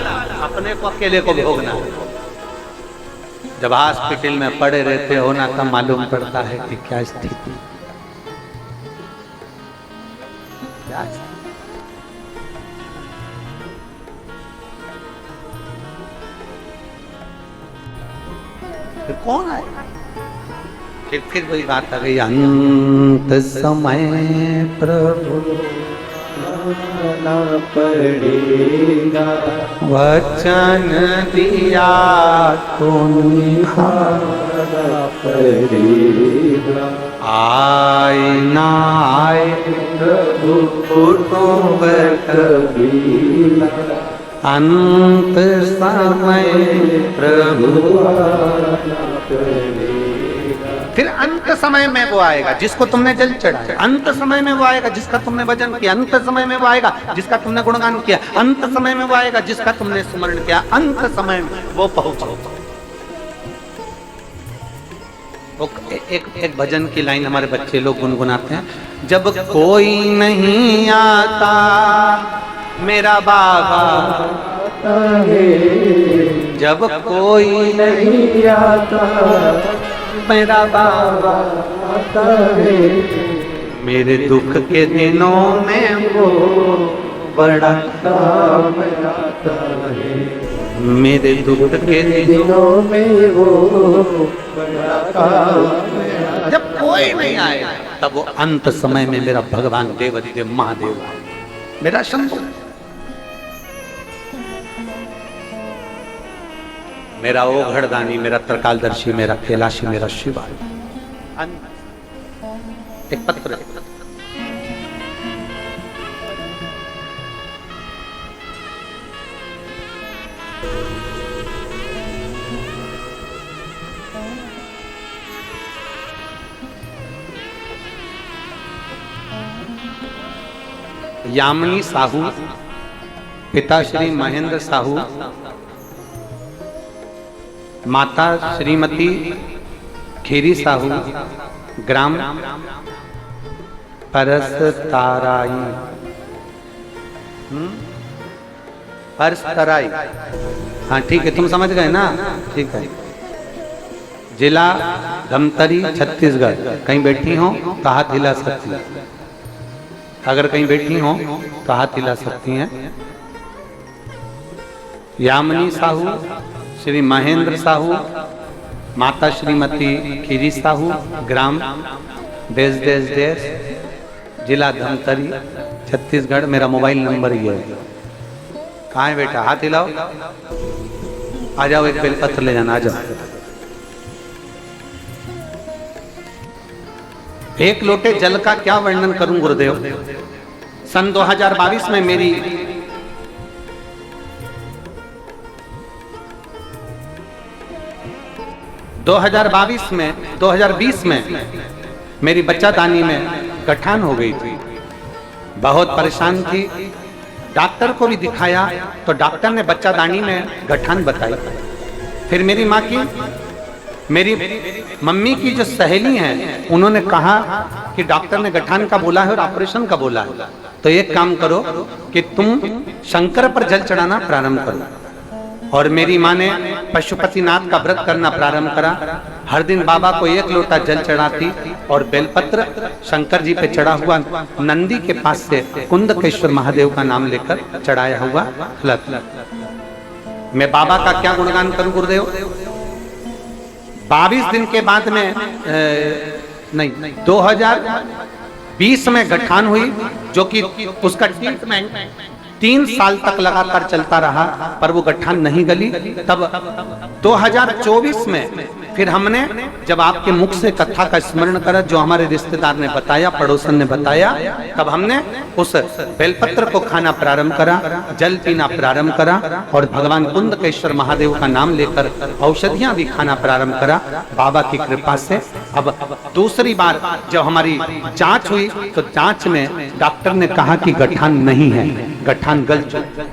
अपने को अकेले को भोगना। जब हॉस्पिटल में पड़े रहते हो ना, तब मालूम पड़ता है कि क्या स्थिति, क्या कौन है? फिर वही बात आ गई, अंत समय प्रभु न पड़ेगा, वचन दिया तो निभाना पड़ेगा। आए ना आए प्रभु कुटुंब कबीला, अंत समय प्रभु आना पड़ेगा। फिर अंत समय में वो आएगा जिसको तुमने जल चढ़ाया, अंत समय में वो आएगा जिसका तुमने भजन किया, अंत समय में वो आएगा जिसका तुमने गुणगान किया, अंत समय में वो आएगा जिसका तुमने स्मरण किया, अंत समय में वो पहुंचो। वो एक भजन की लाइन हमारे बच्चे लोग गुनगुनाते हैं, जब कोई नहीं आता मेरा बाबा है, जब कोई नहीं आता मेरा बाबा आता है, मेरे दुख के दिनों में वो बड़ा काम आता है, मेरे दुख के दिनों में वो बड़ा काम आता है। जब कोई नहीं आए तब वो अंत समय में मेरा भगवान देवाधिदेव महादेव, मेरा शंभु, मेरा ओघड़दानी, मेरा त्रिकालदर्शी, मेरा कैलाशी, मेरा शिवा। एक पत्र यामिनी साहू, पिता श्री महेंद्र साहू, माता श्रीमती खीरी साहू, ग्राम परसताराई, परसतराई, हाँ ठीक है, तुम समझ गए ना, ठीक है। जिला धमतरी, छत्तीसगढ़। कहीं बैठी हो तो हाथ हिला सकती है, अगर कहीं बैठी हो तो हाथ हिला सकती हैं। यामिनी साहू, श्री महेंद्र साहू, माता श्रीमती खीरी साहू, ग्राम देश देश देश, जिला धमतरी, छत्तीसगढ़। मेरा मोबाइल नंबर ये है। कहाँ है बेटा, हाथ हिलाओ, आ जाओ, एक बेलपत्र ले जाना, आ जाओ। एक लोटे जल का क्या वर्णन करूं गुरुदेव। सन 2022 में मेरी दो 2020 में मेरी बच्चादानी में गठान हो गई थी, बहुत परेशान थी। डॉक्टर को भी दिखाया तो डॉक्टर ने बच्चादानी में गठान बताई। फिर मेरी माँ की, मेरी मम्मी की जो सहेली हैं, उन्होंने कहा कि डॉक्टर ने गठान का बोला है और ऑपरेशन का बोला है, तो एक काम करो कि तुम शंकर पर जल चढ़ाना प्रारंभ करो। और मेरी माँ ने पशुपतिनाथ का व्रत करना प्रारंभ करा। हर दिन बाबा को एक लोटा जल चढ़ाती और बेलपत्र शंकर जी पे चढ़ा हुआ नंदी के पास से कुंदकेश्वर महादेव का नाम लेकर चढ़ाया हुआ फलक। मैं बाबा का क्या गुणगान करूं गुरुदेव। 22 दिन के बाद में नहीं 2020 में गठान हुई, जो कि उसका ट्रीटमेंट 3 साल तक लगातार चलता रहा, पर वो गठान नहीं गली। तब 2024 में फिर हमने जब आपके मुख से कथा का स्मरण करा, जो हमारे रिश्तेदार ने बताया, पड़ोसन ने बताया, तब हमने उस बेलपत्र को खाना प्रारंभ करा, जल पीना प्रारंभ करा और भगवान कुंदकेश्वर महादेव का नाम लेकर औषधियां भी खाना प्रारंभ करा। बाबा की कृपा से अब दूसरी बार जब हमारी जांच हुई तो जांच में डॉक्टर ने कहा कि गठान नहीं है, गठान गल चुका।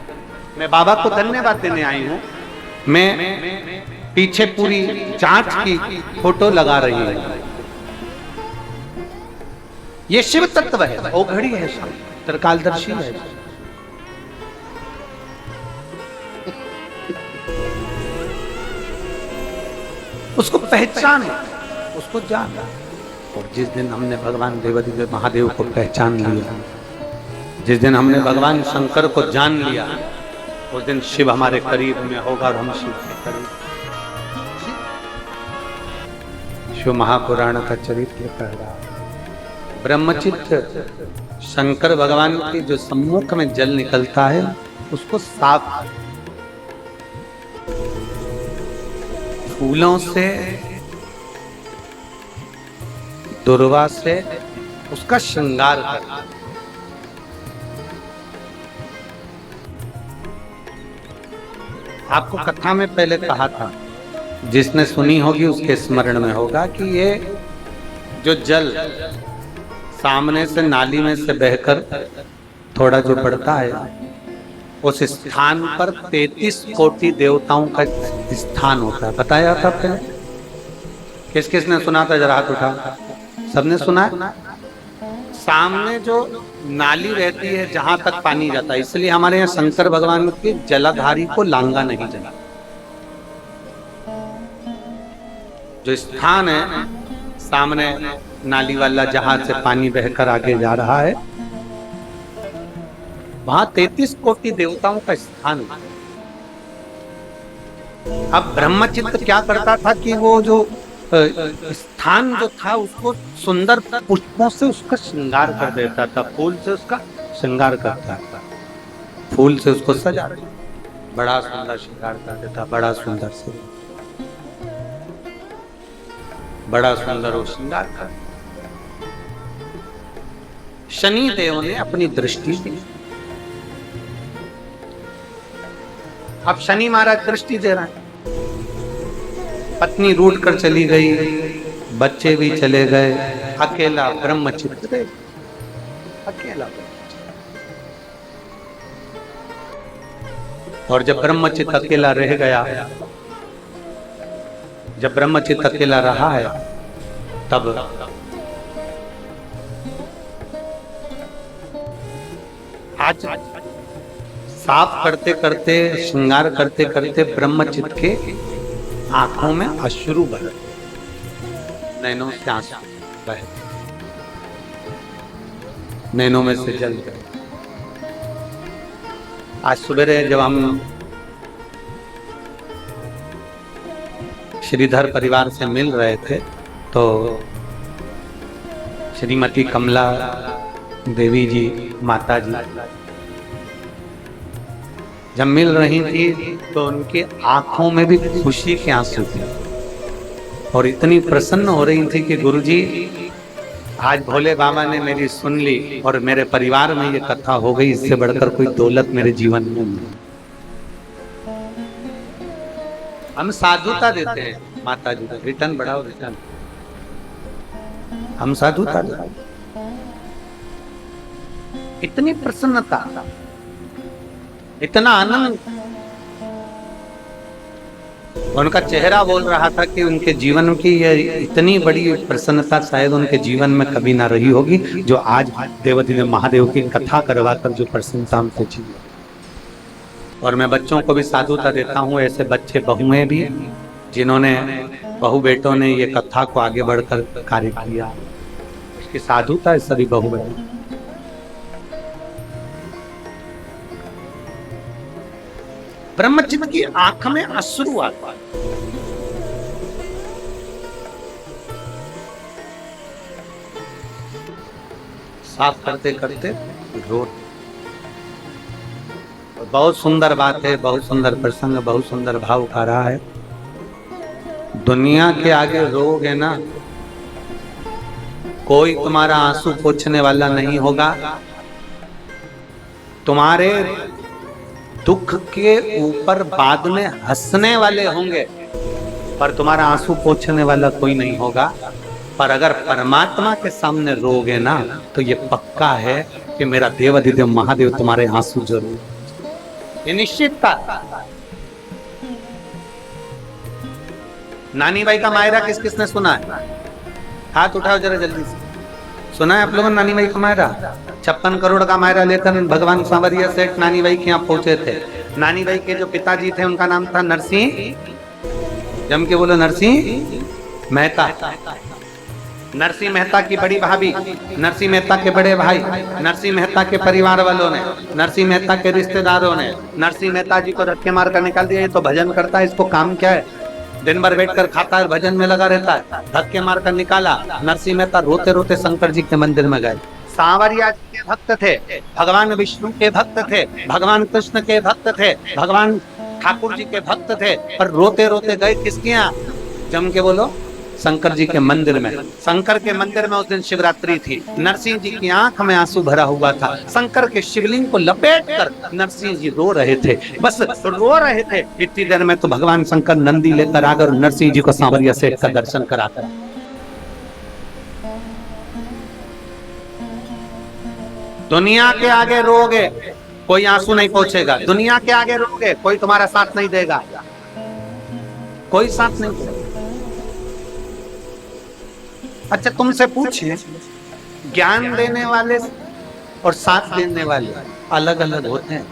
मैं बाबा को धन्यवाद देने आई हूँ। मैं पीछे पूरी जांच की फोटो लगा रही हूँ। ये शिव तत्व है, ओघड़ी है, त्रिकालदर्शी है। उसको पहचान, उसको जान। और जिस दिन हमने भगवान देवाधिदेव महादेव को पहचान लिया, जिस दिन हमने भगवान शंकर को जान लिया, उस दिन शिव हमारे करीब में होगा और हम शिव के करीब। शिव महापुराण का चरित्र कह रहा है। ब्रह्मचित्त शंकर भगवान के जो सम्मुख में जल निकलता है उसको साफ फूलों से, दुर्वा से उसका श्रृंगार करना। आपको कथा में पहले कहा था, जिसने सुनी होगी उसके स्मरण में होगा कि ये जो जल सामने से नाली में से बहकर थोड़ा जो पड़ता है उस स्थान पर 33 कोटि देवताओं का स्थान होता है। बताया था पहले? किस किस ने सुना था? जरा हाथ उठा। सबने सुना है? सामने जो नाली रहती है जहां तक पानी जाता है, इसलिए हमारे यहाँ शंकर भगवान के जलाधारी को लांगा नहीं जला। जो स्थान है सामने नाली वाला जहां से पानी बहकर आगे जा रहा है, वहां 33 कोटि देवताओं का स्थान है। अब ब्रह्मचित्त क्या करता था कि वो जो स्थान जो था उसको सुंदर पुष्पों से उसका श्रृंगार कर देता था, फूल से उसका श्रृंगार करता था, फूल से उसको सजा बड़ा सुंदर श्रृंगार कर देता, बड़ा सुंदर से बड़ा सुंदर वो श्रृंगार कर। शनि देव ने अपनी दृष्टि दी। अब शनि महाराज दृष्टि दे रहा है। पत्नी रूठ कर चली गई, बच्चे भी चले गए, अकेला ब्रह्मचित्त रहे, अकेला। और जब ब्रह्मचित्त अकेला रह गया, जब ब्रह्मचित्त अकेला रहा है, तब आज साफ करते करते, श्रृंगार करते करते ब्रह्मचित्त के आंखों में अश्रु बहे, नैनों से आंसू बहे, नैनों में से जल गए। आज सवेरे जब हम श्रीधर परिवार से मिल रहे थे तो श्रीमती कमला देवी जी, माता जी जब मिल रही थी तो उनके आंखों में भी खुशी के आंसू थे और इतनी प्रसन्न हो रही थी कि गुरुजी आज भोले बाबा ने मेरी सुन ली और मेरे परिवार में ये कथा हो गई, इससे बढ़कर कोई दौलत मेरे जीवन में नहीं। हम साधुता देते हैं माता जी को, रिटर्न बढ़ाओ रिटर्न, हम साधुता देते हैं। इतनी प्रसन्नता, इतना आनंद, उनका चेहरा बोल रहा था कि उनके जीवन की ये इतनी बड़ी प्रसन्नता शायद उनके जीवन में कभी ना रही होगी, जो आज देवाधिदेव महादेव की कथा करवाकर जो प्रसन्नता हमसे जी। और मैं बच्चों को भी साधुता देता हूँ, ऐसे बच्चे बहुएं भी जिन्होंने, बहू बेटों ने ये कथा को आगे बढ़कर कार्य किया, इसकी साधुता है सभी बहू बेटों। ब्रह्मचित्त की आंख में अश्रु आता, साफ करते करते रो। बहुत सुंदर बात है, बहुत सुंदर प्रसंग, बहुत सुंदर भाव उठा रहा है। दुनिया के आगे रोगे ना, कोई तुम्हारा आंसू पोंछने वाला नहीं होगा, तुम्हारे दुख के ऊपर बाद में हंसने वाले होंगे, पर तुम्हारा आंसू पोंछने वाला कोई नहीं होगा। पर अगर परमात्मा के सामने रोगे ना तो ये पक्का है कि मेरा देवाधिदेव महादेव तुम्हारे आंसू जरूर, ये निश्चितता। नानी बाई का मायरा किस किसने सुना है? हाथ उठाओ जरा जल्दी से। सुना है आप लोगों ने नानी बाई का मायरा? 56 करोड़ का मायरा लेकर भगवान सांवरिया सेठ नानी बाई के यहाँ पहुंचे थे। नानी बाई के जो पिताजी थे उनका नाम था नरसिंह, जम के बोलो, नरसिंह मेहता। नरसिंह मेहता की बड़ी भाभी, नरसिंह मेहता के बड़े भाई, नरसिंह मेहता के परिवार वालों ने, नरसिंह मेहता के रिश्तेदारों ने नरसिंह मेहता जी को रखे मार कर निकाल दिया। ये तो भजन करता है, इसको काम क्या है? दिन भर बैठकर खाता है, भजन में लगा रहता है, धक्के मारकर निकाला। नरसिंह मेहता रोते रोते शंकर जी के मंदिर में गए। सांवरिया जी के भक्त थे, भगवान विष्णु के भक्त थे, भगवान कृष्ण के भक्त थे, भगवान ठाकुर जी के भक्त थे, पर रोते रोते गए किसके यहाँ? जम के बोलो, शंकर जी के मंदिर में। शंकर के मंदिर में उस दिन शिवरात्रि थी। नरसिंह जी की आंख में आंसू भरा हुआ था। शंकर के शिवलिंग को लपेट कर नरसिंह जी रो रहे थे, बस रो रहे थे। इतनी देर में तो भगवान शंकर नंदी लेकर आकर नरसिंह जी को सांवरिया सेठ का दर्शन कराकर। दुनिया के आगे रोगे कोई आंसू नहीं पहुंचेगा, दुनिया के आगे रोगे कोई तुम्हारा साथ नहीं देगा, कोई साथ नहीं देगा। अच्छा तुमसे पूछिए, ज्ञान देने वाले और साथ देने वाले अलग अलग होते हैं।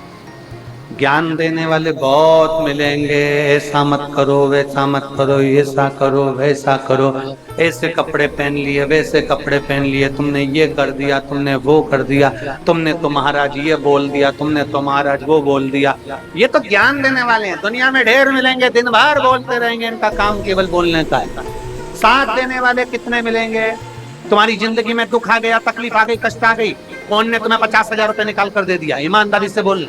ज्ञान देने वाले बहुत मिलेंगे, ऐसा मत करो, वैसा मत करो, ऐसा करो, वैसा करो, ऐसे कपड़े पहन लिए, वैसे कपड़े पहन लिए, तुमने ये कर दिया, तुमने वो कर दिया, तुमने तो महाराज ये बोल दिया, तुमने तो महाराज वो बोल दिया। ये तो ज्ञान देने वाले हैं। दुनिया में ढेर मिलेंगे, दिन भर बोलते रहेंगे, इनका काम केवल बोलने का है। साथ देने वाले कितने मिलेंगे? तुम्हारी जिंदगी में दुख आ गया, तकलीफ आ गई, कष्ट आ गई, कौन ने तुम्हें 50,000 रुपए निकाल कर दे दिया? ईमानदारी से बोल।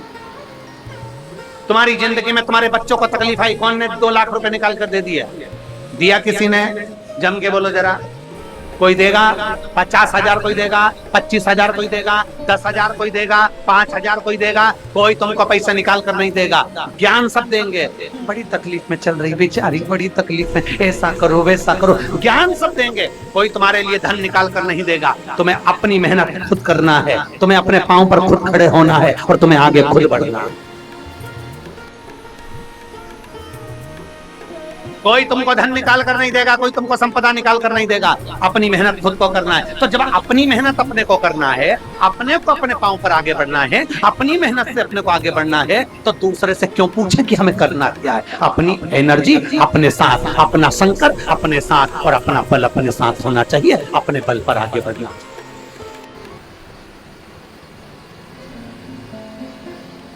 तुम्हारी जिंदगी में तुम्हारे बच्चों को तकलीफ आई, कौन ने 2 लाख रुपए निकाल कर दे दिया? दिया किसी ने? जम के बोलो जरा। कोई देगा 50,000, कोई देगा 25,000, कोई देगा 10,000, कोई देगा 5,000, कोई देगा। कोई तुमको पैसा निकाल कर नहीं देगा। ज्ञान सब देंगे। बड़ी तकलीफ में चल रही बेचारी, बड़ी तकलीफ में, ऐसा करो वैसा करो, ज्ञान सब देंगे। कोई तुम्हारे लिए धन निकाल कर नहीं देगा। तुम्हें अपनी मेहनत खुद करना है, तुम्हें अपने पांव पर खुद खड़े होना है और तुम्हें आगे खुद बढ़ना है। कोई तुमको धन निकाल कर नहीं देगा, कोई तुमको संपदा निकाल कर नहीं देगा। अपनी मेहनत खुद को करना है। तो जब अपनी मेहनत अपने को करना है, अपने को अपने पांव पर आगे बढ़ना है, अपनी मेहनत से अपने को आगे बढ़ना है, तो दूसरे से क्यों पूछे कि हमें करना क्या है? अपनी एनर्जी अपने साथ, अपना संकल्प अपने साथ और अपना बल अपने साथ होना चाहिए। अपने बल पर आगे बढ़ना।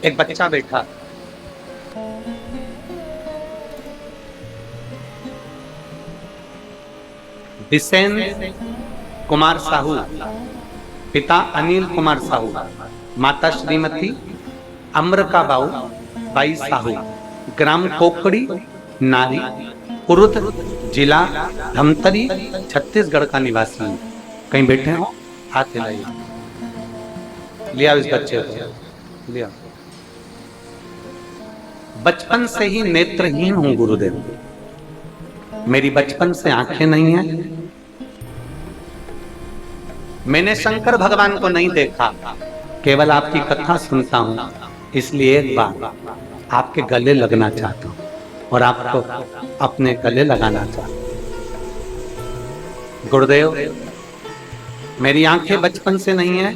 एक बच्चा बैठा, बिसेन कुमार साहू, पिता अनिल कुमार साहू, माता श्रीमती अमृका बाई साहू, ग्राम कोकड़ी नारी, कुरुद, जिला धमतरी, छत्तीसगढ़ का निवासी। कहीं बैठे हो? हाथ हिलाइए। लिया इस बच्चे को, लिया। बचपन से ही नेत्रहीन हूं गुरुदेव, मेरी बचपन से आंखें नहीं हैं। मैंने शंकर भगवान को नहीं देखा, केवल आपकी कथा सुनता हूं। इसलिए एक बार आपके गले लगना चाहता हूं और आपको अपने गले लगाना चाहता हूं। गुरुदेव, मेरी आंखें बचपन से नहीं है,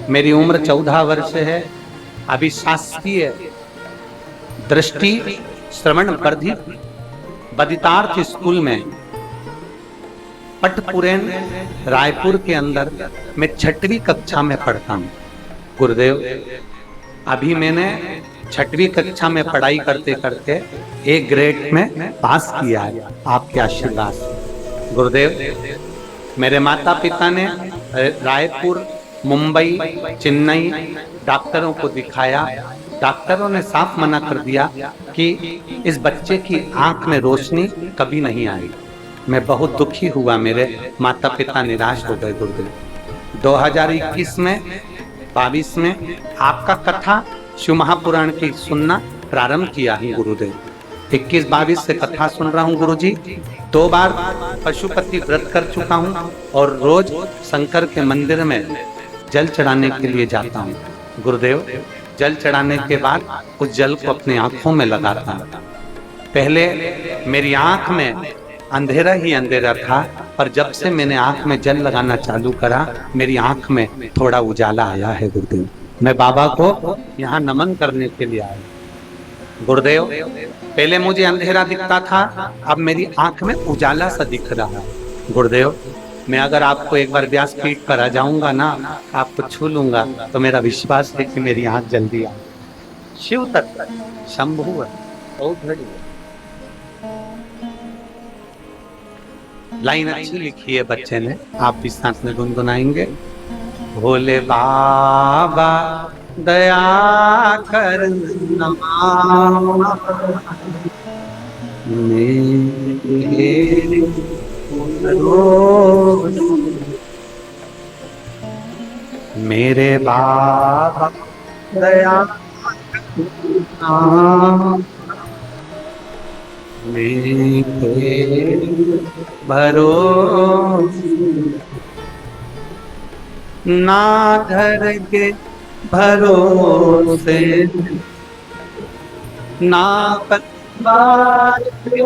मेरी उम्र 14 वर्ष है। अभी शासकीय दृष्टि श्रवण वर्धित बदितार्थ स्कूल में पटपुरेन रायपुर के अंदर मैं 6वीं कक्षा में पढ़ता हूँ। गुरुदेव, अभी मैंने 6वीं कक्षा में पढ़ाई करते करते A ग्रेड में पास किया है, आपके आशीर्वाद से। गुरुदेव, मेरे माता पिता ने रायपुर, मुंबई, चेन्नई डॉक्टरों को दिखाया। डॉक्टरों ने साफ मना कर दिया कि इस बच्चे की आंख में रोशनी कभी नहीं आई। मैं बहुत दुखी हुआ, मेरे माता पिता निराश हो गए। गुरुदेव, 2021 में 22 में आपका कथा शिव महापुराण की सुनना प्रारंभ किया है गुरुदेव। 21-22 से कथा सुन रहा हूँ गुरुजी। 2 बार पशुपति व्रत कर चुका हूँ और रोज शंकर के मंदिर में जल चढ़ाने के लिए जाता हूँ। गुरुदेव, जल चढ़ाने के बाद उस जल को अपनी आंखों में लगाता हूँ। पहले मेरी आंख में अंधेरा ही अंधेरा था, पर जब से मैंने आंख में जल लगाना चालू करा, मेरी आंख में थोड़ा उजाला आया है गुरुदेव। मैं बाबा को यहाँ नमन करने के लिए आया। गुरुदेव, पहले मुझे अंधेरा दिखता था, अब मेरी आंख में उजाला सा दिख रहा है। गुरुदेव, मैं अगर आपको एक बार व्यासपीठ पर आ जाऊंगा ना, आपको छू लूंगा, तो मेरा विश्वास है कि मेरी आंख जल्दी आ। शिव तत्व शंभु है, बहुत बड़ी है। लाइन अच्छी लिखी है बच्चे ने, आप भी साथ में गुनगुनाएंगे। भोले बाबा दया करना मेरे रोज, मेरे बाबा दया करना मेरे भरोसे, ना घर के भरोसे, ना परिवार के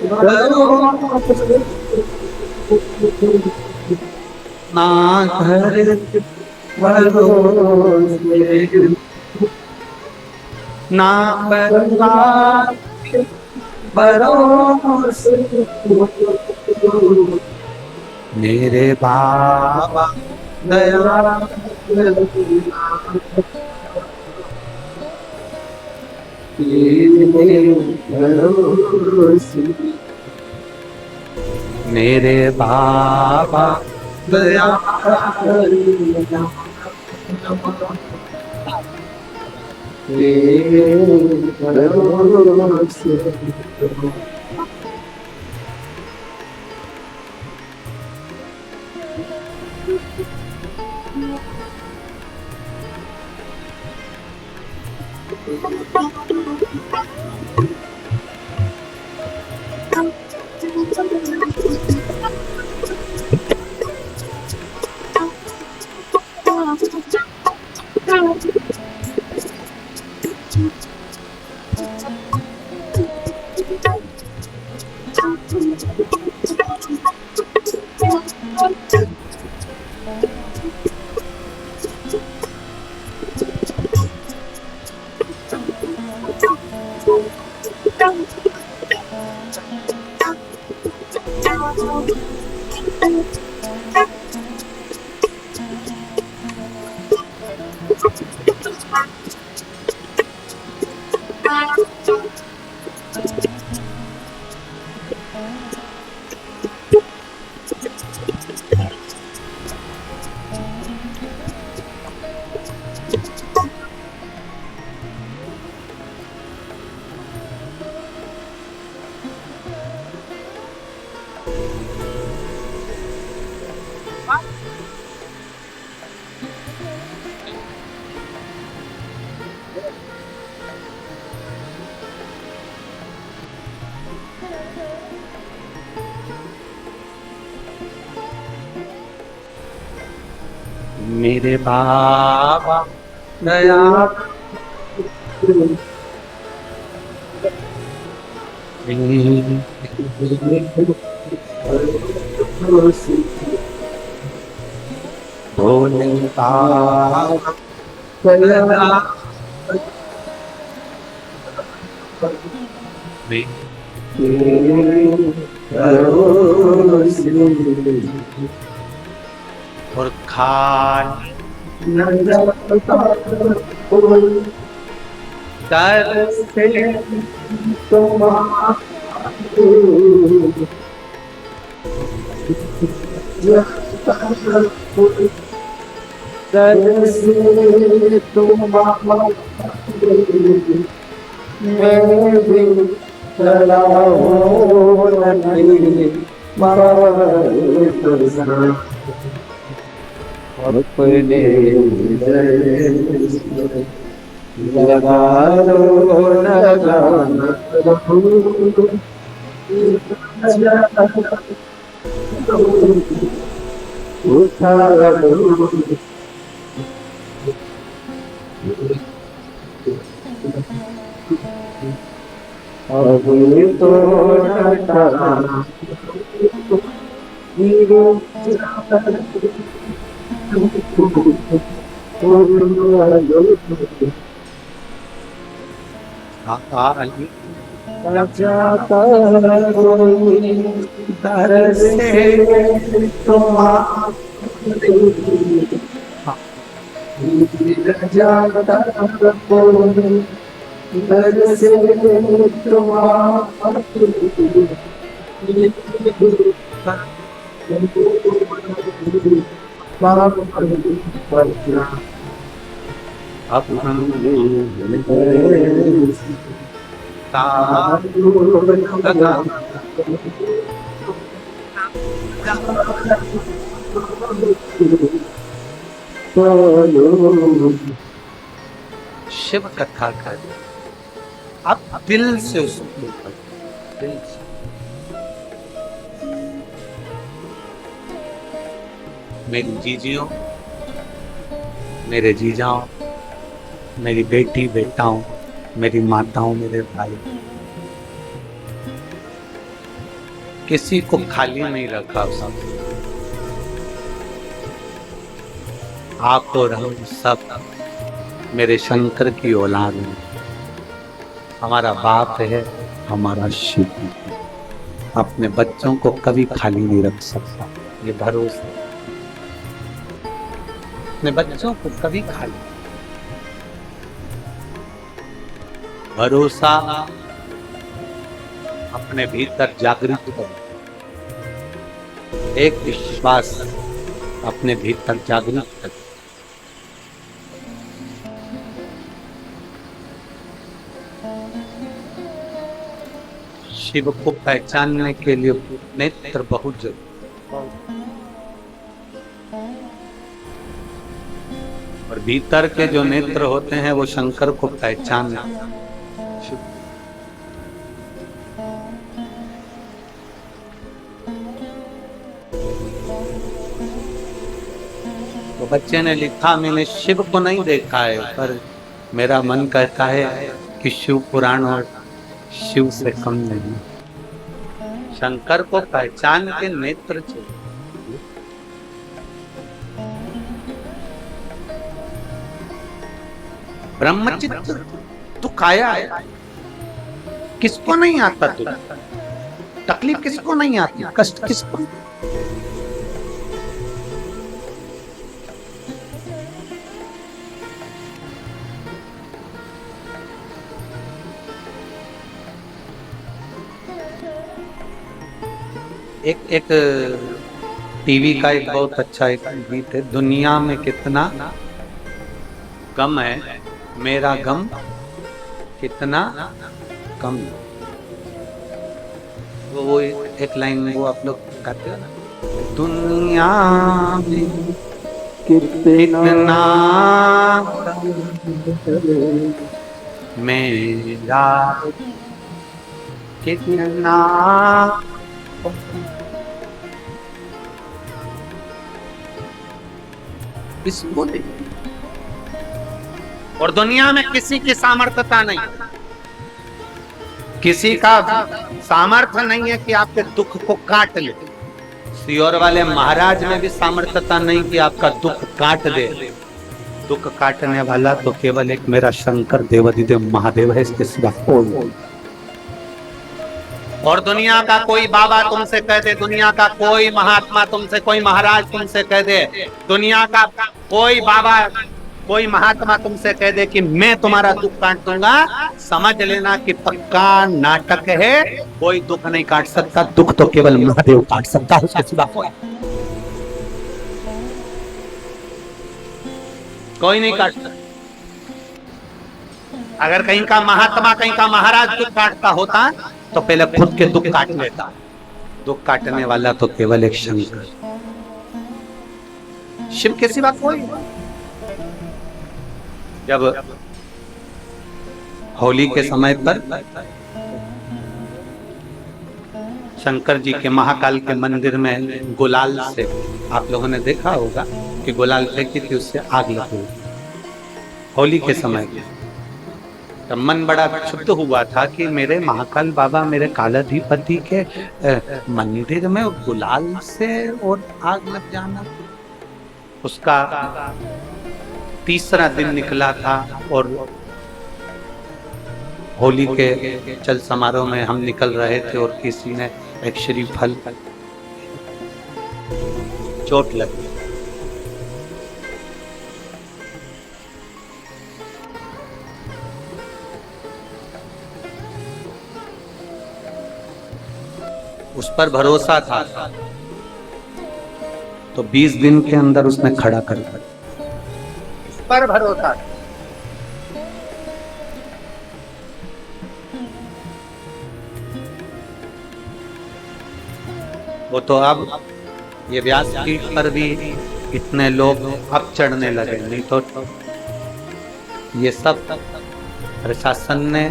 भरोसे, ना घर के भरोसे, ना परिवार के भरोसे, मेरे बाबा दया मेरे बाबा दया मेरे बाबा दया भोले बाबा दया और खाली दर से अपने लगा लो उठा लो अभी तो जाता कोई दर से जाता कोई दर से शिव कथा कर, आप दिल से उसको दिल से। मेरी जीजियों, मेरे जीजाओं, मेरी बेटी बेटाओं, मेरी माताओं, मेरे भाई, किसी को खाली नहीं रखा उसने। आप और हम सब मेरे शंकर की औलाद है। हमारा बाप है, हमारा शिव है। अपने बच्चों को कभी खाली नहीं रख सकता, ये भरोसा। अपने बच्चों को कभी खाली, भरोसा अपने भीतर जागृत करो। एक विश्वास अपने भीतर जागृत करो। शिव को पहचानने के लिए नेत्र बहुत जरूरी। और भीतर के जो नेत्र होते हैं वो शंकर को पहचानना। तो बच्चे ने लिखा, मैंने शिव को नहीं देखा है, पर मेरा मन कहता है कि शिव पुराण और शिव से कम नहीं। शंकर को पहचान के नेत्र चाहिए। ब्रह्मचित्त दुख आया है, किसको नहीं आता दुख? तकलीफ किसको नहीं आती? कष्ट किसको? एक टीवी का एक बहुत अच्छा एक गीत है, दुनिया में कितना गम है, मेरा गम कितना कम। वो एक लाइन वो आप लोग गाते हो ना, दुनिया में कितना मेरा कितना। इसको और दुनिया में किसी की सामर्थ्यता नहीं, किसी का सामर्थ्य नहीं है कि आपके दुख को काट ले। सियोर वाले महाराज में भी सामर्थ्यता नहीं कि आपका दुख काट दे। दुख काटने वाला तो केवल एक मेरा शंकर देवाधिदेव महादेव है, इसके सिवा कोई। और दुनिया का कोई बाबा तुमसे कह दे, दुनिया का कोई महात्मा तुमसे, कोई महाराज तुमसे कह दे, दुनिया का कोई बाबा कोई महात्मा तुमसे कह दे कि मैं तुम्हारा दुख काट दूंगा, समझ लेना कि पक्का नाटक है। कोई दुख नहीं काट सकता, दुख तो केवल महादेव काट सकता है, उसके सिवा कोई नहीं काट सकता। अगर कहीं का महात्मा कहीं का महाराज दुख काटता होता तो पहले खुद के दुख काट लेता। दुख काटने वाला तो केवल एक शंकर, शिव के सिवा कोई। जब होली के समय पर शंकर जी के महाकाल के मंदिर में गुलाल से, आप लोगों ने देखा होगा कि गुलाल फेंकी थी, उससे आग लगी होली के समय में। तब मन बड़ा क्षुब्ध हुआ था कि मेरे महाकाल बाबा मेरे कालाधिपति के मंदिर में गुलाल से और आग लग जाना। उसका तीसरा दिन निकला था और होली के चल समारोह में हम निकल रहे थे और किसी ने एक श्रीफल चोट लगी। उस पर भरोसा था तो 20 दिन के अंदर उसने खड़ा कर दिया। इस पर भरोसा। वो तो अब ये व्यासपीठ पर भी इतने लोग अब चढ़ने लगे, नहीं तो ये सब प्रशासन ने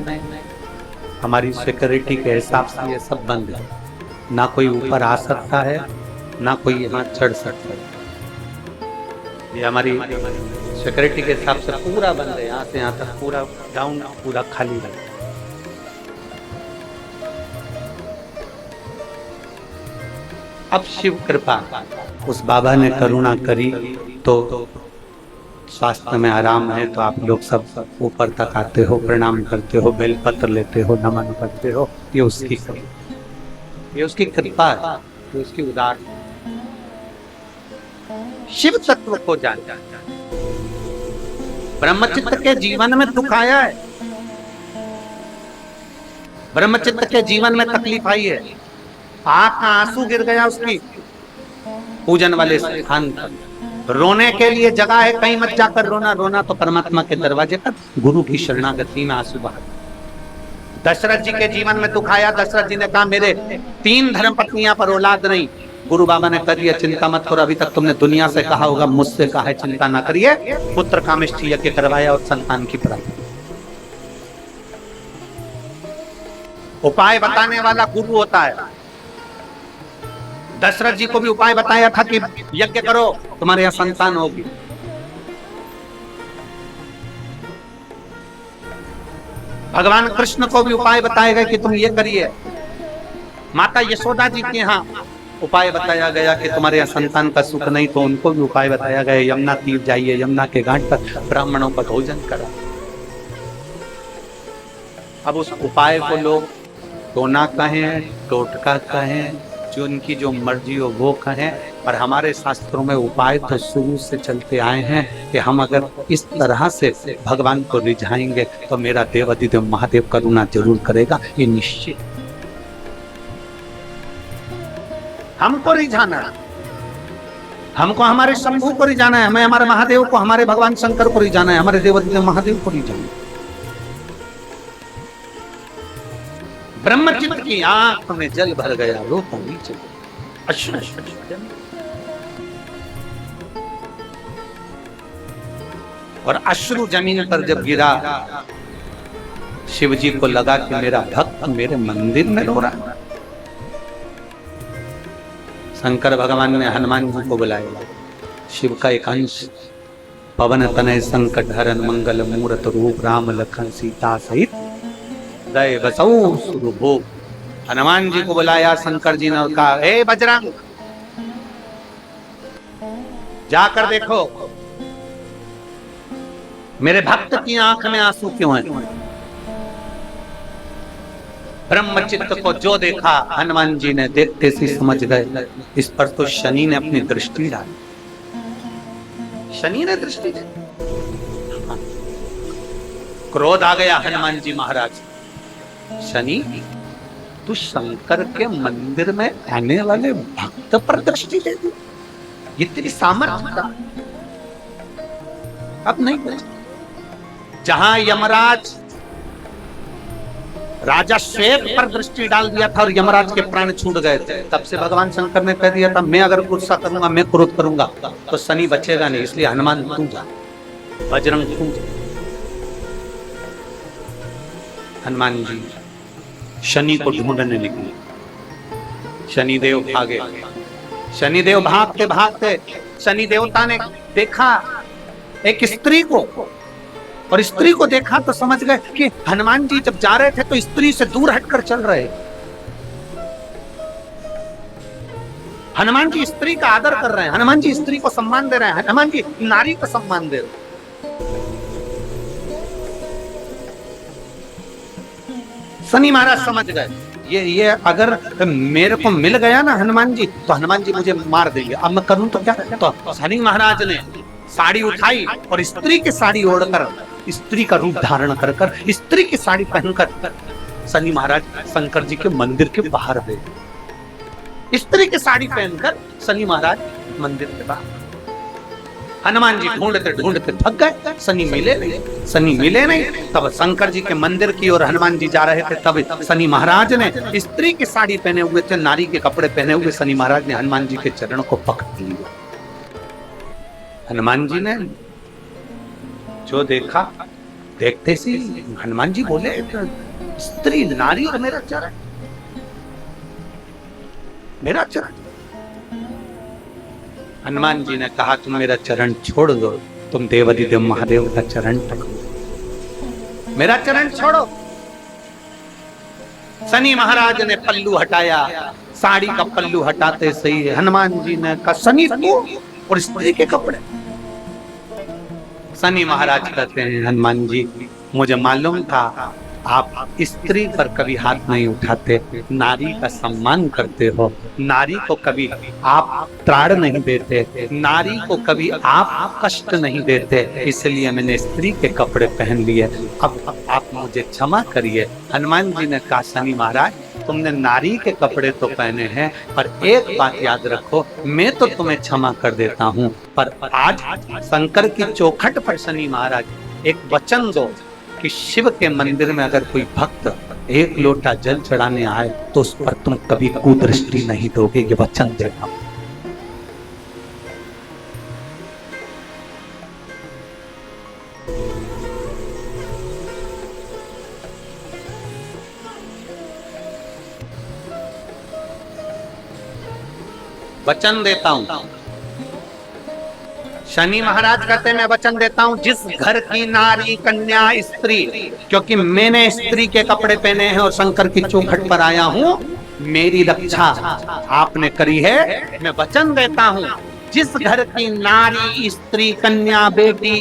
हमारी सिक्योरिटी के हिसाब से ये सब बंद है। ना कोई ऊपर आ सकता है, ना कोई यहाँ चढ़ सकता है। ये हमारी सिक्योरिटी के हिसाब से पूरा बंद है, यहाँ से यहाँ तक पूरा डाउन, पूरा खाली है। अब शिव कृपा, उस बाबा ने करुणा करी तो स्वास्थ्य में आराम है, तो आप लोग सब ऊपर तक आते हो, प्रणाम करते हो, बेलपत्र लेते हो, नमन करते हो। ये उसकी कृपा है, ये उसकी उदार। शिव तत्व को जान, ब्रह्मचित्त के जीवन में दुख आया है, ब्रह्मचित्त के जीवन में तकलीफ आई है, आंख का आंसू गिर गया उसकी पूजन वाले स्थान पर। रोने के लिए जगह है, कहीं मत जाकर रोना, रोना तो परमात्मा के दरवाजे पर, गुरु की शरणागति में आंसू बहा। दशरथ जी के जीवन में दुख आया, दशरथ जी ने कहा मेरे 3 धर्मपत्नियां पर औलाद नहीं। गुरु बाबा ने कर दिया, चिंता मत करो, अभी तक तुमने दुनिया से कहा होगा, मुझसे कहा है, चिंता ना करिए। पुत्र कामेष्ठ यज्ञ करवाया और संतान की प्राप्ति। उपाय बताने वाला गुरु होता है। दशरथ जी को भी उपाय बताया था कि यज्ञ करो, तुम्हारे यहां संतान होगी। भगवान कृष्ण को भी उपाय बताया गया कि तुम ये करिए। माता यशोदा जी के यहाँ उपाय बताया गया कि तुम्हारे यहाँ संतान का सुख नहीं, तो उनको भी उपाय बताया गया, यमुना तीर जाइए, यमुना के घाट पर ब्राह्मणों का भोजन करा। अब उस उपाय को लोग टोना कहें, टोटका कहें, जो उनकी जो मर्जी हो वो कहें, पर हमारे शास्त्रों में उपाय तो शुरू से चलते आए हैं कि हम अगर इस तरह से भगवान को रिझाएंगे तो मेरा देवाधिदेव महादेव करुणा जरूर करेगा, ये निश्चित। हमको रिझाना, हमको हमारे शंभू को रिझाना है, हमें हमारे महादेव को, हमारे भगवान शंकर को रिझाना है, हमारे देवाधिदेव महादेव को रिझाना है। ब्रह्मचित्त की आंख में जल भर गया, रोता नीचे अश्रु। और अश्रु जमीन पर जब गिरा, शिव जी को लगा कि मेरा भक्त मेरे मंदिर में रो रहा है। शंकर भगवान ने हनुमान जी को बुलाया। शिव का एक अंश, पवन तनय संकट हरन मंगल मूर्त रूप, राम लखन सीता सहित दय बसौ सुरभोग। हनुमान जी को बुलाया शंकर जी ने, कहा हे बजरंग, जाकर देखो मेरे भक्त की आंख में आंसू क्यों है। ब्रह्मचित्त को जो देखा हनुमान जी ने देखते से समझ गए, इस पर तो शनि ने अपनी दृष्टि डाली। शनि ने दृष्टि दी, क्रोध आ गया हनुमान जी महाराज। शनि, तू शंकर के मंदिर में आने वाले भक्त पर दृष्टि दे दी, ये तेरी सामर्थ्य था। अब नहीं, जहां यमराज राजा श्वेत पर दृष्टि डाल दिया था और यमराज के प्राण छूट गए थे, तब से भगवान शंकर ने कह दिया था मैं अगर गुस्सा करूंगा, मैं क्रोध करूंगा तो शनि बचेगा नहीं, इसलिए हनुमान तू जा, बजरंग तू जा। हनुमान जी शनि को ढूंढने निकले। शनिदेव भागे, शनिदेव भागते भागते शनि देवता ने देखा एक स्त्री को, और स्त्री को देखा तो समझ गए कि हनुमान जी जब जा रहे थे तो स्त्री से दूर हटकर चल रहे। हनुमान जी स्त्री का आदर कर रहे हैं, हनुमान जी स्त्री को सम्मान दे रहे हैं, हनुमान जी नारी को सम्मान दे रहे हैं। शनि महाराज समझ गए ये अगर मेरे को मिल गया ना हनुमान जी, तो हनुमान जी मुझे मार देंगे, अब मैं करूं तो क्या। तो शनि महाराज ने साड़ी उठाई और स्त्री की साड़ी ओढ़कर, स्त्री का रूप धारण कर कर, स्त्री की साड़ी पहनकर शनि महाराज शंकर जी के मंदिर के बाहर गए। स्त्री की साड़ी पहनकर शनि महाराज मंदिर के बाहर। हनुमान जी ढूंढते ढूंढते थक गए, शनि मिले नहीं। तब शंकर जी के मंदिर की ओर हनुमान जी जा रहे थे, तब शनि महाराज ने, स्त्री की साड़ी पहने हुए थे, नारी के कपड़े पहने हुए शनि महाराज ने हनुमान जी के चरण को पकड़ लिया। हनुमान जी ने जो देखा, देखते सी हनुमान जी बोले, स्त्री, नारी और मेरा चरण, मेरा चरण। हनुमान जी ने कहा, तुम मेरा चरण छोड़ दो, तुम देवाधिदेव महादेव का चरण पकड़ो, मेरा चरण छोड़ो। शनि महाराज ने पल्लू हटाया, साड़ी का पल्लू हटाते सही हनुमान जी ने कहा, शनि तू और स्त्री के कपड़े। शनि महाराज कहते हैं, हनुमान जी मुझे मालूम था आप स्त्री पर कभी हाथ नहीं उठाते, नारी का सम्मान करते हो, नारी को कभी आप त्राण नहीं देते, नारी को कभी आप कष्ट नहीं देते, इसलिए मैंने स्त्री के कपड़े पहन लिए, अब आप मुझे क्षमा करिए। हनुमान जी ने कहा, शनि महाराज तुमने नारी के कपड़े तो पहने हैं, पर एक बात याद रखो, मैं तो तुम्हें क्षमा कर देता हूँ, पर आज शंकर की चौखट पर शनि महाराज एक वचन दो कि शिव के मंदिर में अगर कोई भक्त एक लोटा जल चढ़ाने आए तो उस पर तुम कभी कुदृष्टि नहीं दोगे, ये वचन देना। वचन देता हूं। शनि महाराज कहते हैं, मैं वचन देता हूं, जिस घर की नारी, कन्या, स्त्री, क्योंकि मैंने स्त्री के कपड़े पहने हैं और शंकर की चौखट पर आया हूं, मेरी रक्षा आपने करी है, मैं वचन देता हूं, जिस घर की नारी, स्त्री, कन्या, बेटी,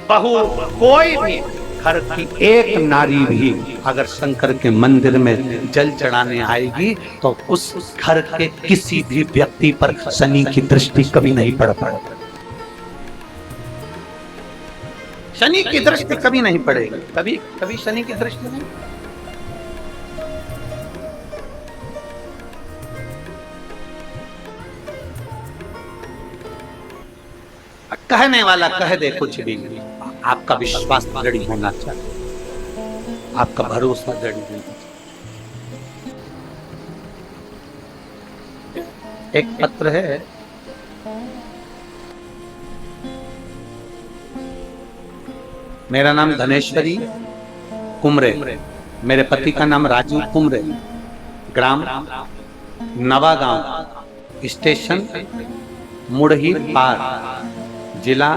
बहू, कोई भी घर की एक नारी भी अगर शंकर के मंदिर में जल चढ़ाने आएगी तो उस घर के किसी भी व्यक्ति पर शनि की दृष्टि कभी नहीं पड़ पाएगी, शनि की दृष्टि कभी नहीं पड़ेगी, कभी कभी शनि की दृष्टि नहीं। कहने वाला कह दे कुछ भी, आपका विश्वास दृढ़ होना चाहिए, आपका भरोसा दृढ़ होना चाहिए। एक पत्र है, मेरा नाम धनेश्वरी कुमरे, मेरे पति का नाम राजू कुमरे, ग्राम नवागांव, स्टेशन मुड़ही पार, जिला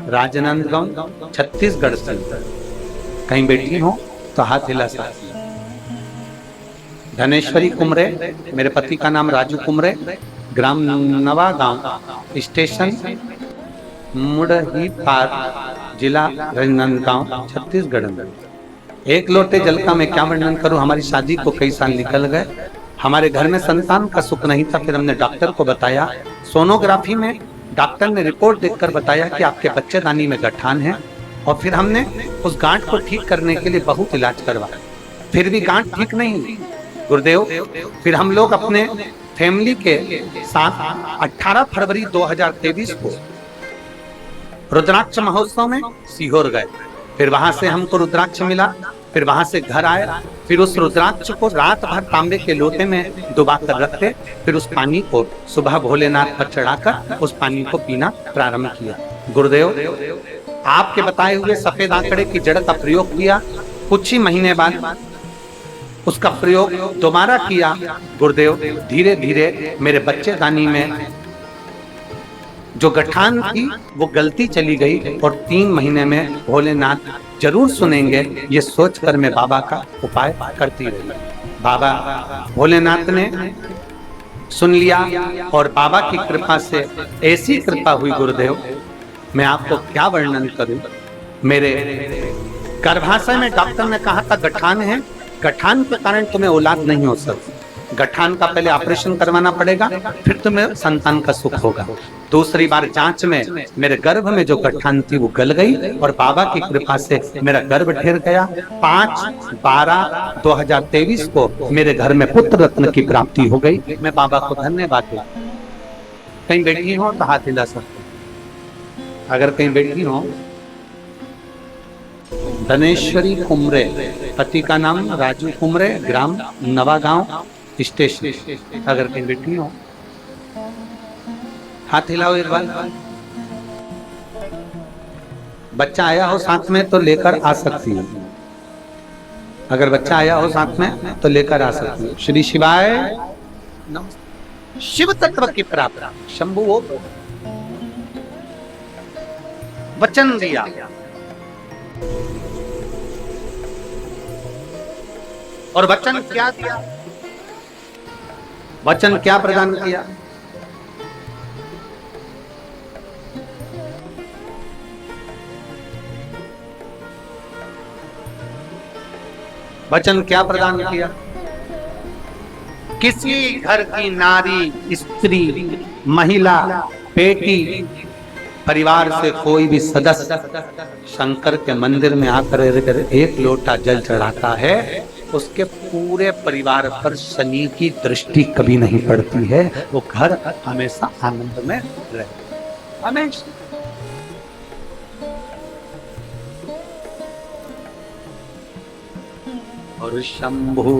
राजनांदगांव, छत्तीसगढ़ से। कहीं बैठी हो तो हाथ हिला सकती। धनेश्वरी कुमरे, मेरे पति का नाम राजू कुमरे, ग्राम नवागांव, स्टेशन मुड़ही पार, जिला राजनांदगांव, छत्तीसगढ़ में। एक लोटे जल का मैं क्या वर्णन करूं, हमारी शादी को कई साल निकल गए, हमारे घर में संतान का सुख नहीं था, फिर हमने डॉक्टर को बताया, सोनोग्राफी में डॉक्टर ने रिपोर्ट देखकर बताया कि आपके बच्चेदानी में गठान है, और फिर हमने उस गांठ को ठीक करने के लिए बहुत इलाज करवाया, फिर भी गांठ ठीक नहीं हुई। गुरुदेव, फिर हम लोग अपने फैमिली के साथ 18 फरवरी 2023 को रुद्राक्ष महोत्सव में सीहोर गए, फिर वहां से हमको रुद्राक्ष मिला, फिर वहां से घर आए, फिर उस रुद्राक्ष को रात भर तांबे के लोटे में डुबा कर रखते, फिर उस पानी को सुबह भोलेनाथ पर चढ़ाकर उस पानी को पीना प्रारंभ किया। गुरुदेव, आपके बताए हुए सफेद आंकड़े की जड़ का प्रयोग किया, कुछ ही महीने बाद उसका प्रयोग दोबारा किया। गुरुदेव, धीरे धीरे मेरे बच्चेदानी में जो गठान थी वो गलती चली गई, और 3 महीने में भोलेनाथ जरूर सुनेंगे, ये सोचकर मैं बाबा का उपाय करती रही। बाबा भोलेनाथ ने सुन लिया, और बाबा की कृपा से ऐसी कृपा हुई गुरुदेव, मैं आपको क्या वर्णन करूं। मेरे गर्भाशय में डॉक्टर ने कहा था गठान है, गठान के कारण तुम्हें औलाद नहीं हो सकती, गठान का पहले ऑपरेशन करवाना पड़ेगा, फिर तुम्हें संतान का सुख होगा। दूसरी बार जांच में मेरे गर्भ में जो गठान थी वो गल गई और बाबा की कृपा से मेरा गर्भ ठहर गया। 5/12/2023 को मेरे घर में पुत्र रत्न की प्राप्ति हो गई। मैं बाबा को धन्यवाद दूं। कहीं बैठी हो तो हाथ हिला सकते, अगर कहीं बैठी हो। धनेश्वरी कुमरे, पति का नाम राजू कुमरे, ग्राम नवागांव स्टेशन, अगर कहीं बैठी हो हाथ हिलाओ एक बार। बच्चा आया हो साथ में तो लेकर आ सकती है, अगर बच्चा आया हो साथ में तो लेकर आ सकती है। श्री शिवाय शिव तत्व की प्राप्ति। शंभु हो वचन दिया, और वचन क्या दिया, वचन क्या प्रदान किया। वचन क्या प्रदान किया। किसी घर की नारी, स्त्री, महिला, बेटी, परिवार से कोई भी सदस्य शंकर के मंदिर में आकर एक लोटा जल चढ़ाता है, उसके पूरे परिवार पर शनि की दृष्टि कभी नहीं पड़ती है। वो घर हमेशा आनंद में रहे, हमेशा। और शंभु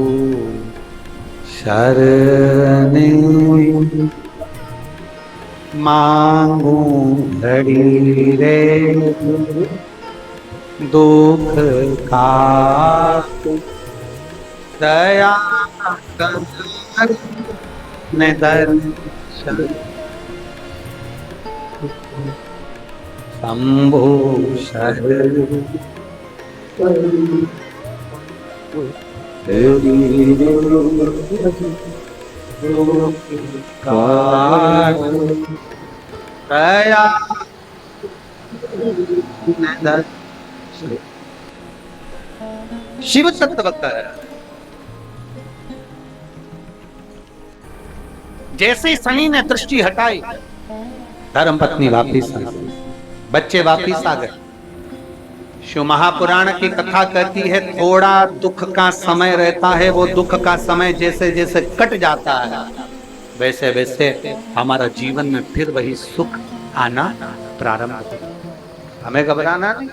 शरणे मांगू घड़ी रे दुख का दया कर दर्शन। शंभु शरण दया शिव तत्व का। जैसे ही शनि ने दृष्टि हटाई, धर्म पत्नी वापिस आ गई, बच्चे वापिस आ गए। शिव महापुराण की कथा कहती है, थोड़ा दुख का समय रहता है, वो दुख का समय जैसे जैसे कट जाता है, वैसे वैसे हमारा जीवन में फिर वही सुख आना प्रारंभ होता। हमें घबराना नहीं,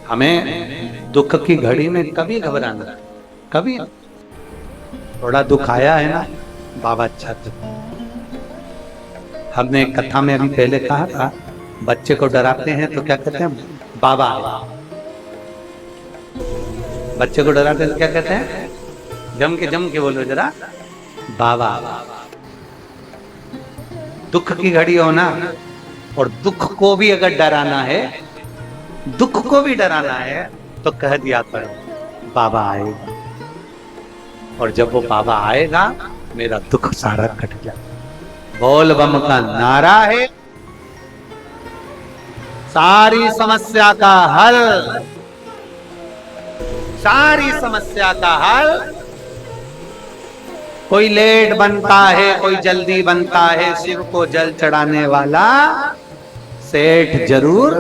हमें दुख की घड़ी में कभी घबराना, कभी। थोड़ा दुख आया है ना, बाबा अच्छा था। हमने एक कथा में अभी पहले कहा था, बच्चे को डराते हैं तो क्या कहते हैं, बाबा आया। बच्चे को डराते हैं तो क्या कहते हैं, जम के बोलो जरा, बाबा। दुख की घड़ी हो ना, और दुख को भी अगर डराना है, दुख को भी डराना है, तो कह दिया करो बाबा आएगा। और जब वो बाबा आएगा, मेरा दुख सारा कट जाएगा। बोल बम का नारा है, सारी समस्या का हल, सारी समस्या का हल। कोई लेट बनता है, कोई जल्दी बनता है, शिव को जल चढ़ाने वाला सेठ जरूर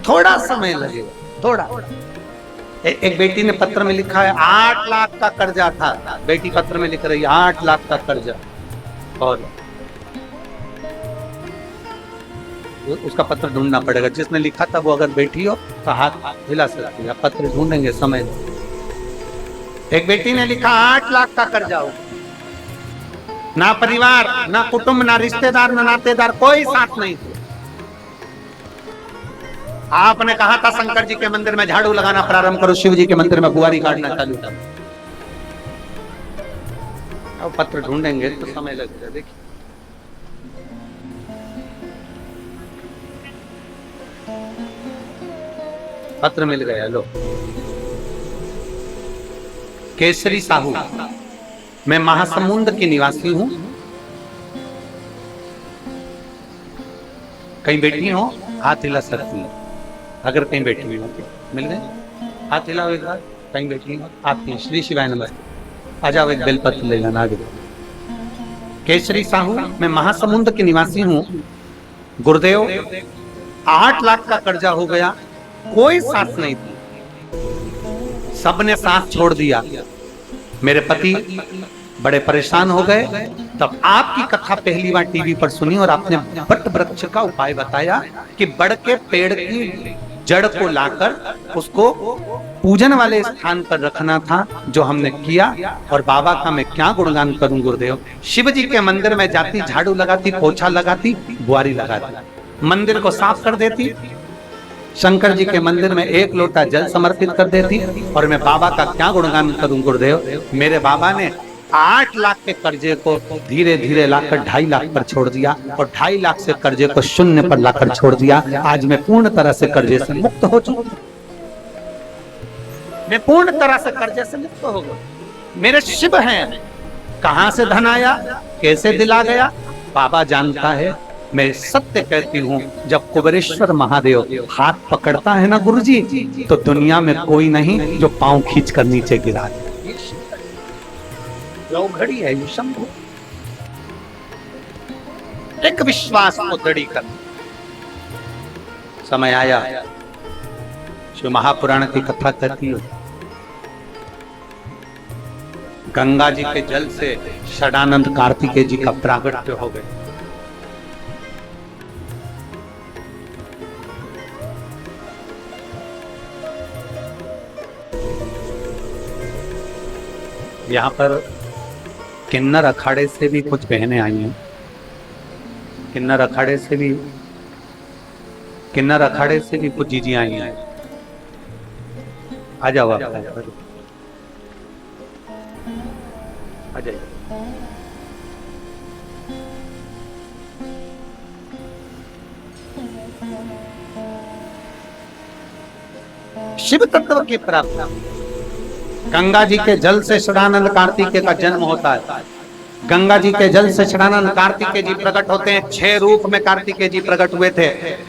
थोड़ा समय लगेगा, थोड़ा। एक बेटी ने पत्र में लिखा है, 8 लाख का कर्जा था। बेटी पत्र में लिख रही है 8 लाख का कर्जा, और उसका पत्र ढूंढना पड़ेगा। जिसने लिखा था वो अगर बैठी हो तो हाथ हिला सकती है, पत्र ढूंढेंगे समय। एक बेटी ने लिखा 8 लाख का कर्जा हो, ना परिवार, ना कुटुंब, ना रिश्तेदार, ना नातेदार, कोई साथ नहीं थे। आपने कहा था शंकर जी के मंदिर में झाड़ू लगाना प्रारंभ करो, शिव जी के मंदिर में बुआरी काटना चालू करो। अब पत्र ढूंढेंगे तो समय लगेगा। देखिए पत्र मिल गया, लो। केसरी साहू, मैं महासमुंद की निवासी हूं। कहीं बैठी हो हाथ हिला सकती है, अगर कहीं बैठी हुई हो। मिल गए, हाथ हिलाओ एक बार। कहीं बैठी आपकी श्री शिवाय नमस्ते। आ जाओ, एक बेलपत्र ले जाना आगे। केसरी साहू, मैं महासमुंद के निवासी हूँ। गुरुदेव, 8 लाख का कर्जा हो गया, कोई साथ नहीं थी, सबने साथ छोड़ दिया। मेरे पति बड़े परेशान हो गए। तब आपकी कथा पहली बार टीवी पर सुनी और आपने वट वृक्ष का उपाय बताया कि बड़ के पेड़ की जड़ को लाकर उसको पूजन वाले स्थान पर रखना था, जो हमने किया। और बाबा का मैं क्या गुणगान करूं गुरुदेव। शिव जी के मंदिर में जाती, झाड़ू लगाती, पोछा लगाती, बुआरी लगाती, मंदिर को साफ कर देती, शंकर जी के मंदिर में 1 लोटा जल समर्पित कर देती। और मैं बाबा का क्या गुणगान करूं गुरुदेव। मेरे बाबा ने 8 लाख के कर्जे को धीरे धीरे लाकर 2.5 लाख पर छोड़ दिया, और 2.5 लाख से कर्जे को 0 पर लाकर छोड़ दिया। आज मैं पूर्ण तरह से कर्जे से मुक्त हो चुका। मैं पूर्ण तरह से कर्जे से मुक्त हो गया। मेरे शिव हैं। कहां से धन आया, कैसे दिला गया, बाबा जानता है। मैं सत्य कहती हूँ, जब कुबेरेश्वर महादेव हाथ पकड़ता है ना गुरुजी, तो दुनिया में कोई नहीं जो पांव खींच कर नीचे गिरा दे। जो घड़ी है ये शंभु। एक विश्वास को दृढ़ कर समय आया। शिव महापुराण की कथा कहती है, गंगा जी के जल से षडानंद कार्तिकेय जी का प्रागट्य हो गए। यहाँ पर किन्नर अखाड़े से भी कुछ बहनें आई हैं। किन्नर अखाड़े से भी कुछ जीजी आई हैं। आ जाओ, आप आ जाइए। शिव तत्व की प्राप्ति। गंगा जी के जल से षडानंद कार्तिकेय का जन्म होता है। गंगा जी के जल से षडानंद कार्तिकेय जी प्रकट होते हैं। 6 रूप में कार्तिकेय जी प्रकट हुए थे।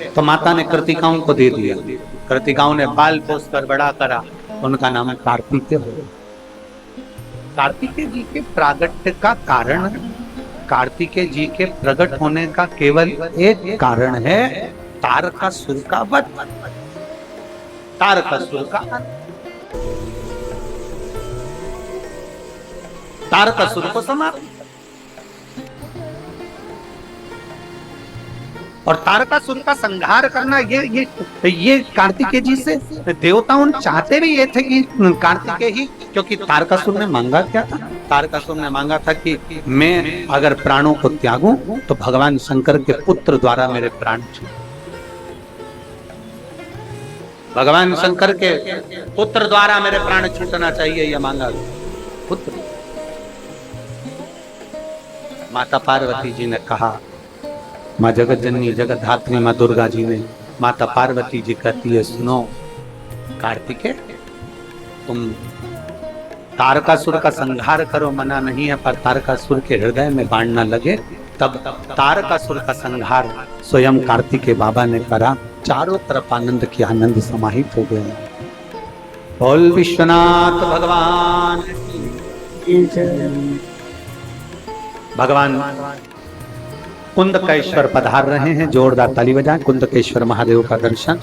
तो माता ने कृतिकाओं को दे दिया। कृतिकाओं ने पाल पोस कर बड़ा करा, उनका नाम कार्तिकेय हो। कार्तिकेय जी के प्रागट्य का कारण, कार्तिकेय जी के प्रकट होने का केवल एक कारण है, तारकासुर का वध। तारकासुर का तारकासुर को समाप्त। और तारकासुर का संहार करना ये कार्तिकेय जी से देवताओं चाहते भी ये थे कि कार्तिकेय ही, क्योंकि तारकासुर ने मांगा क्या था। तारकासुर ने मांगा था कि मैं अगर प्राणों को त्यागूं तो भगवान शंकर के पुत्र द्वारा मेरे प्राण छूटे। भगवान शंकर के पुत्र द्वारा मेरे प्राण छूटना चाहिए, यह मांगा पुत्र। माता पार्वती जी ने कहा, माँ जगत जननी जगत धात्री माँ दुर्गा जी ने, माता पार्वती जी कहती है, सुनो कार्तिकेय, तुम तारकासुर का संहार करो, मना नहीं है, पर तारकासुर के हृदय में बाण न लगे। तब तारकासुर का संहार स्वयं कार्तिकेय बाबा ने करा। चारों तरफ आनंद की आनंद समाहित हो गए। बोल विश्वनाथ भगवान। भगवान कुंदकेश्वर पधार रहे हैं। जोरदार ताली बजाएं। कुंदकेश्वर महादेव का दर्शन